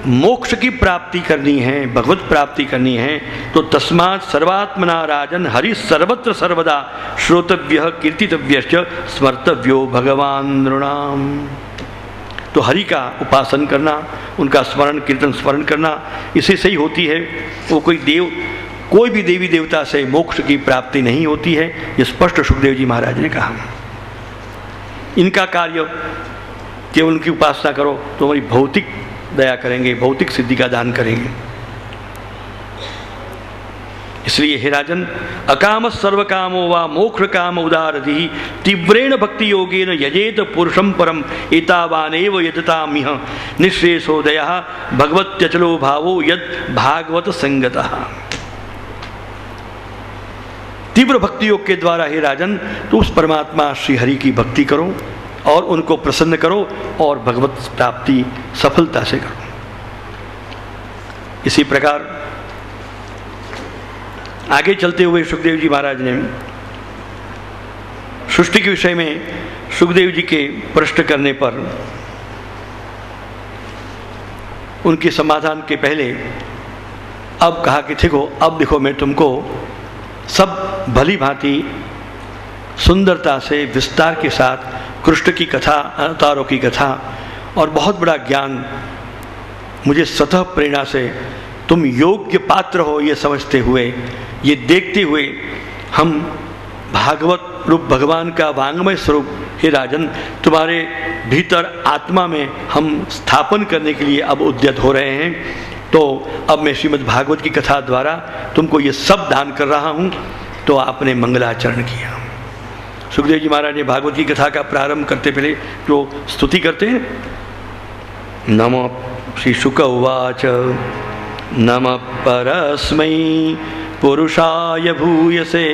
मोक्ष की प्राप्ति करनी है, भगवत प्राप्ति करनी है, तो तस्मात् सर्वात्मना राजन हरि सर्वत्र सर्वदा श्रोतव्य कीर्तितव्यश्च स्मर्तव्यो भगवान नृणाम। तो हरि का उपासन करना, उनका स्मरण कीर्तन स्मरण करना, इसी से ही होती है। वो कोई भी देवी देवता से मोक्ष की प्राप्ति नहीं होती है। ये स्पष्ट सुखदेव जी महाराज ने कहा। इनका कार्य केवल उनकी उपासना करो तो हमारी भौतिक दया करेंगे, भौतिक सिद्धि का दान करेंगे। इसलिए हे राजन, अकाम सर्वकामो वा मोक्ष काम उदारधि तीव्रेण भक्ति योगेन यजेत पुरुषम परम एतावानेव यदतामिह निःश्रेषो दया भगवत्यचलो भावो यद भागवत संगतः। तीव्र भक्ति योग के द्वारा हे राजन, तो उस परमात्मा श्री हरि की भक्ति करो और उनको प्रसन्न करो और भगवत प्राप्ति सफलता से करो। इसी प्रकार आगे चलते हुए सुखदेव जी महाराज ने सृष्टि के विषय में सुखदेव जी के प्रश्न करने पर उनके समाधान के पहले अब कहा कि देखो मैं तुमको सब भली भांति सुंदरता से विस्तार के साथ कृष्ण की कथा, अवतारों की कथा और बहुत बड़ा ज्ञान मुझे स्वतः प्रेरणा से तुम योग्य पात्र हो ये समझते हुए, ये देखते हुए हम भागवत रूप भगवान का वांगमय स्वरूप हे राजन तुम्हारे भीतर आत्मा में हम स्थापन करने के लिए अब उद्यत हो रहे हैं। तो अब मैं श्रीमद् भागवत की कथा द्वारा तुमको ये सब दान कर रहा हूँ। तो आपने मंगलाचरण किया। सुखदेव जी महाराज ने भागवत की कथा का प्रारंभ करते पहले जो स्तुति करते हैं, नमो श्री शुक उवाच नमः परस्मै पुरुषाय भूयसे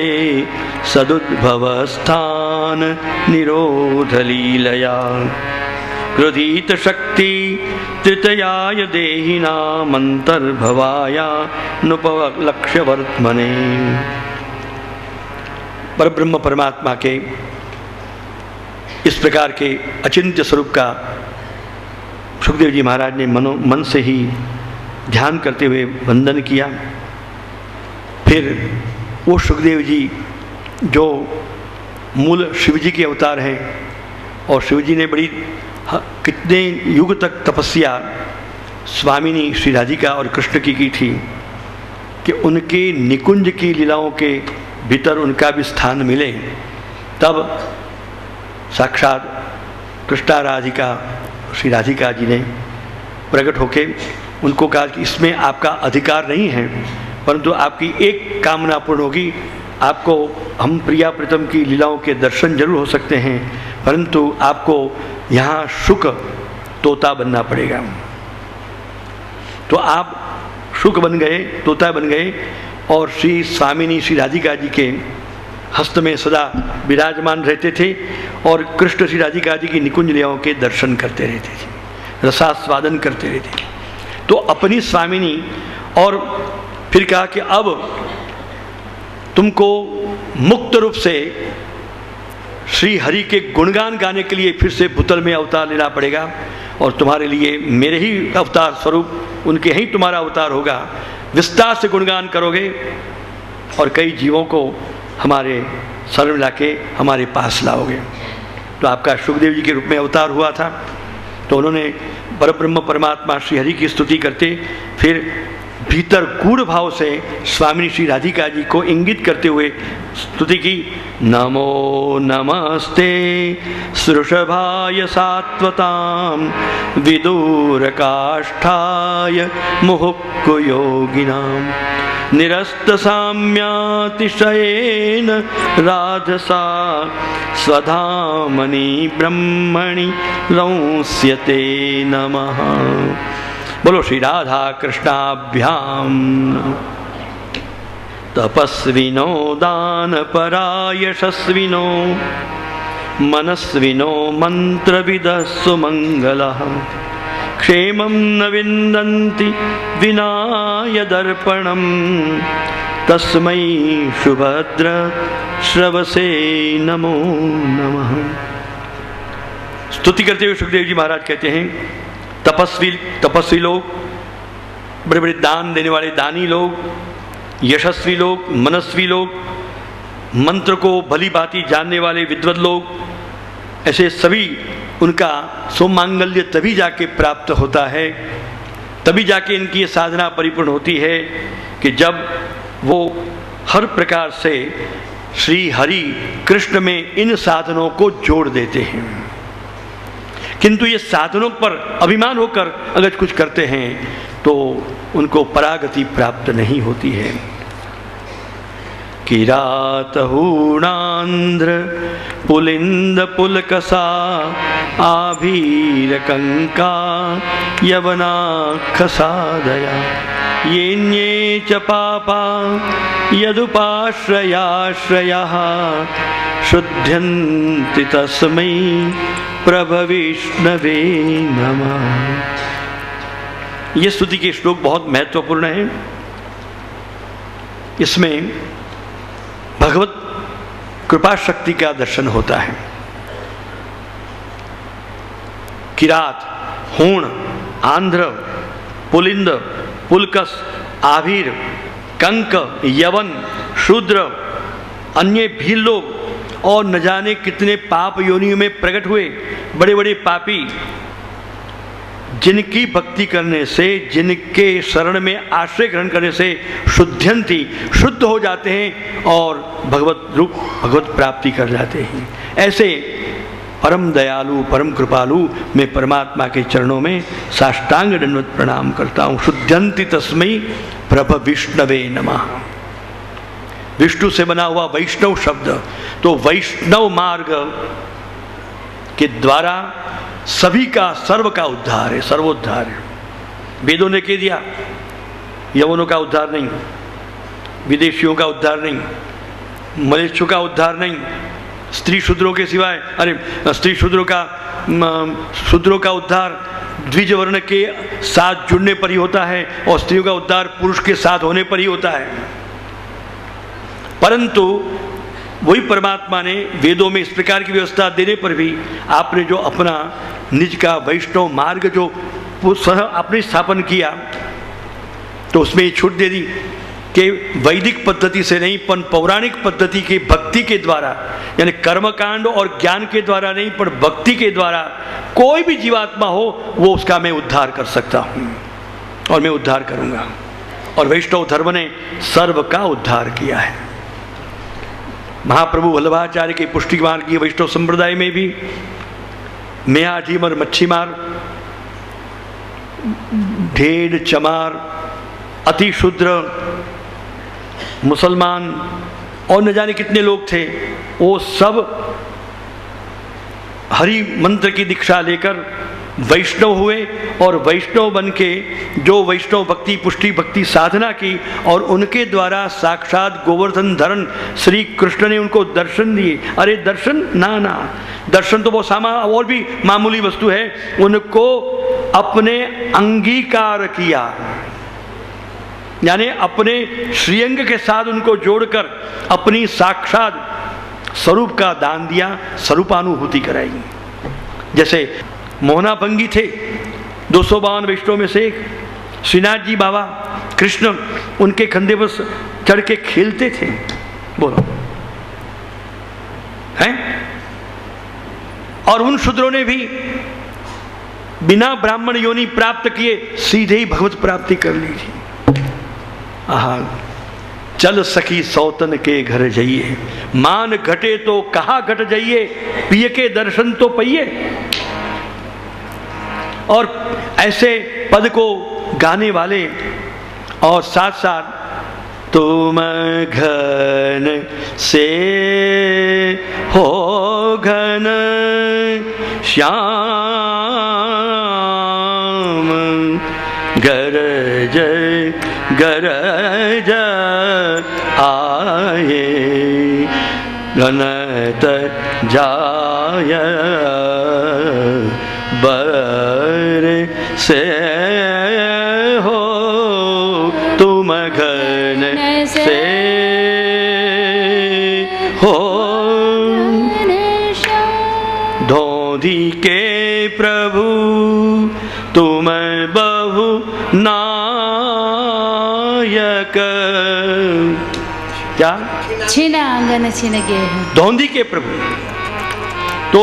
सदुद्भवस्थान निरोधलीलया क्रोधीत शक्ति तृतयाय देहिनामन्तर्भवाया नुपलक्ष्यवर्त्मने। परब्रह्म परमात्मा के इस प्रकार के अचिंत्य स्वरूप का सुखदेव जी महाराज ने मन से ही ध्यान करते हुए वंदन किया। फिर वो सुखदेव जी जो मूल शिव जी के अवतार हैं और शिव जी ने बड़ी कितने युग तक तपस्या स्वामिनी श्री राधिका और कृष्ण की थी कि उनके निकुंज की लीलाओं के भीतर उनका भी स्थान मिले, तब साक्षात कृष्णा राधिका श्री राधिका जी ने प्रकट होके उनको कहा कि इसमें आपका अधिकार नहीं है, परंतु आपकी एक कामना पूर्ण होगी। आपको हम प्रिया प्रीतम की लीलाओं के दर्शन जरूर हो सकते हैं, परंतु आपको यहाँ शुक तोता बनना पड़ेगा। तो आप शुक बन गए, तोता बन गए और श्री स्वामिनी श्री राधिका जी के हस्त में सदा विराजमान रहते थे और कृष्ण श्री राधिका जी की निकुंज लीलाओं के दर्शन करते रहते थे, रसास्वादन करते रहते थे। तो अपनी स्वामिनी और फिर कहा कि अब तुमको मुक्त रूप से श्री हरि के गुणगान गाने के लिए फिर से भूतल में अवतार लेना पड़ेगा और तुम्हारे लिए मेरे ही अवतार स्वरूप उनके ही तुम्हारा अवतार होगा। विस्तार से गुणगान करोगे और कई जीवों को हमारे शरण लाके हमारे पास लाओगे। तो आपका सुखदेव जी के रूप में अवतार हुआ था। तो उन्होंने परब्रह्म परमात्मा श्री हरि की स्तुति करते फिर भीतर गूढ़ भाव से स्वामिनी श्री राधिका जी को इंगित करते हुए स्तुति की, नमो नमस्ते सृषभाय सात्वतां विदूरकाष्ठाय मुहुक्कु योगिनां निरस्तसाम्यातिशयेन राधसा स्वधामनि ब्रह्मणि रंस्यते नमः। बोलो श्री राधा कृष्णाभ्याम। तपस्विनो दानपरा यशस्विनो मनस्विनो मंत्रविदः सुमंगलः क्षेमं न विन्दन्ति विना यदर्पणं तस्मै सुभद्र श्रवसे नमो नमः। स्तुति करते हुए सुखदेव जी महाराज कहते हैं, तपस्वी लोग, बड़े बड़े दान देने वाले दानी लोग, यशस्वी लोग, मनस्वी लोग, मंत्र को भली भांति जानने वाले विद्वत लोग, ऐसे सभी उनका सौमांगल्य तभी जाके प्राप्त होता है, तभी जाके इनकी ये साधना परिपूर्ण होती है कि जब वो हर प्रकार से श्री हरि कृष्ण में इन साधनों को जोड़ देते हैं। किंतु ये साधनों पर अभिमान होकर अगर कुछ करते हैं तो उनको परागति प्राप्त नहीं होती है। किरातहूणांध्र पुलिंद पुलकसा आभीर कंका यवनाखसादया येन्ये च पापा यदुपाश्रयाश्रयः शुद्ध्यन्ति तस्मै प्रभविष्णवे नमः। ये स्तुति के श्लोक बहुत महत्वपूर्ण है। इसमें भगवत कृपा शक्ति का दर्शन होता है। किरात, हूण, आंध्र, पुलिंद, पुलकस, आभीर, कंक, यवन, शूद्र, अन्य भी लोग और न जाने कितने पाप योनियों में प्रकट हुए बड़े बड़े पापी, जिनकी भक्ति करने से, जिनके शरण में आश्रय ग्रहण करने से शुद्ध्यंती शुद्ध हो जाते हैं और भगवत रूप भगवत प्राप्ति कर जाते हैं। ऐसे परम दयालु परम कृपालु मैं परमात्मा के चरणों में साष्टांग दंडवत प्रणाम करता हूँ। शुद्धंति तस्मै प्रभ विष्णवे नमः। विष्णु से बना हुआ वैष्णव शब्द, तो वैष्णव मार्ग के द्वारा सभी का सर्व का उद्धार है, सर्वोद्धार है। वेदों ने कह दिया यवनों का उद्धार नहीं, विदेशियों का उद्धार नहीं, मलेच्छों का उद्धार नहीं, स्त्री शूद्रों के सिवाय, अरे स्त्री शूद्रों का उद्धार द्विज वर्ण के साथ जुड़ने पर ही होता है और स्त्रियों का उद्धार पुरुष के साथ होने पर ही होता है। परंतु वही परमात्मा ने वेदों में इस प्रकार की व्यवस्था देने पर भी आपने जो अपना निज का वैष्णव मार्ग जो आपने स्थापन किया, तो उसमें ये छूट दे दी कि वैदिक पद्धति से नहीं पर पौराणिक पद्धति की भक्ति के द्वारा, यानी कर्मकांड और ज्ञान के द्वारा नहीं पर भक्ति के द्वारा कोई भी जीवात्मा हो वो उसका मैं उद्धार कर सकता हूँ और मैं उद्धार करूँगा। और वैष्णव धर्म ने सर्व का उद्धार किया है। महाप्रभु वल्लभाचार्य की पुष्टि मार्ग की वैष्णव संप्रदाय में भी मेयाधीमर मच्छीमार, ढेड़ चमार, अति शूद्र, मुसलमान और न जाने कितने लोग थे, वो सब हरि मंत्र की दीक्षा लेकर वैष्णव हुए और वैष्णव बन के जो वैष्णव भक्ति पुष्टि भक्ति साधना की और उनके द्वारा साक्षात गोवर्धन धरण श्री कृष्ण ने उनको दर्शन दिए। अरे दर्शन ना, दर्शन तो बहुत और भी मामूली वस्तु है, उनको अपने अंगीकार किया, यानी अपने श्रीअंग के साथ उनको जोड़कर अपनी साक्षात स्वरूप का दान दिया, स्वरूपानुभूति कराई। जैसे मोहना भंगी थे 252 वैष्णव में से एक, श्रीनाथ जी बाबा कृष्ण उनके कंधे पर चढ़ के खेलते थे, बोलो हैं। और उन शूद्रों ने भी बिना ब्राह्मण योनि प्राप्त किए सीधे ही भगवत प्राप्ति कर ली थी। आहा, चल सखी सौतन के घर जाइए, मान घटे तो कहा घट जाइए, पिए के दर्शन तो पइए। और ऐसे पद को गाने वाले और साथ साथ तुम घन से हो घन श्याम गरज गरज आए घनत जाय बर से हो तुम घन से हो धोधी के प्रभु तुम बहु नायक। क्या छिन आंगन छिन गे, धोंधी के प्रभु तो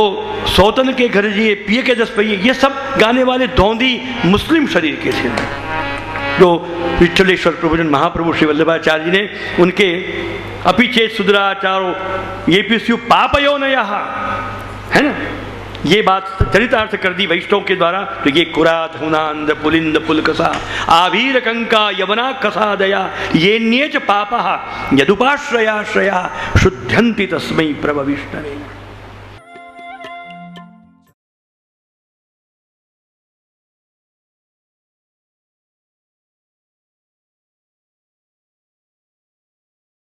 सौतन के घर जिए, पिए के 10 पहिए, ये सब गाने वाले धोंधी मुस्लिम शरीर के थे। जो विठलेश्वर प्रभुजन महाप्रभु श्री वल्लभाचार्य जी ने उनके अपिचेत सुधराचारो ये पिस्यु पापयो नया है ना, ये बात चरितार्थ कर दी वैष्णव के द्वारा। तो ये कुरात हुनांद पुलिंद पुलकसा आभीर कंका यवना कसा दया ये न्येच पापा यदुपाश्रयाश्रया शुद्धंति तस्मै प्रभ विष्णवे।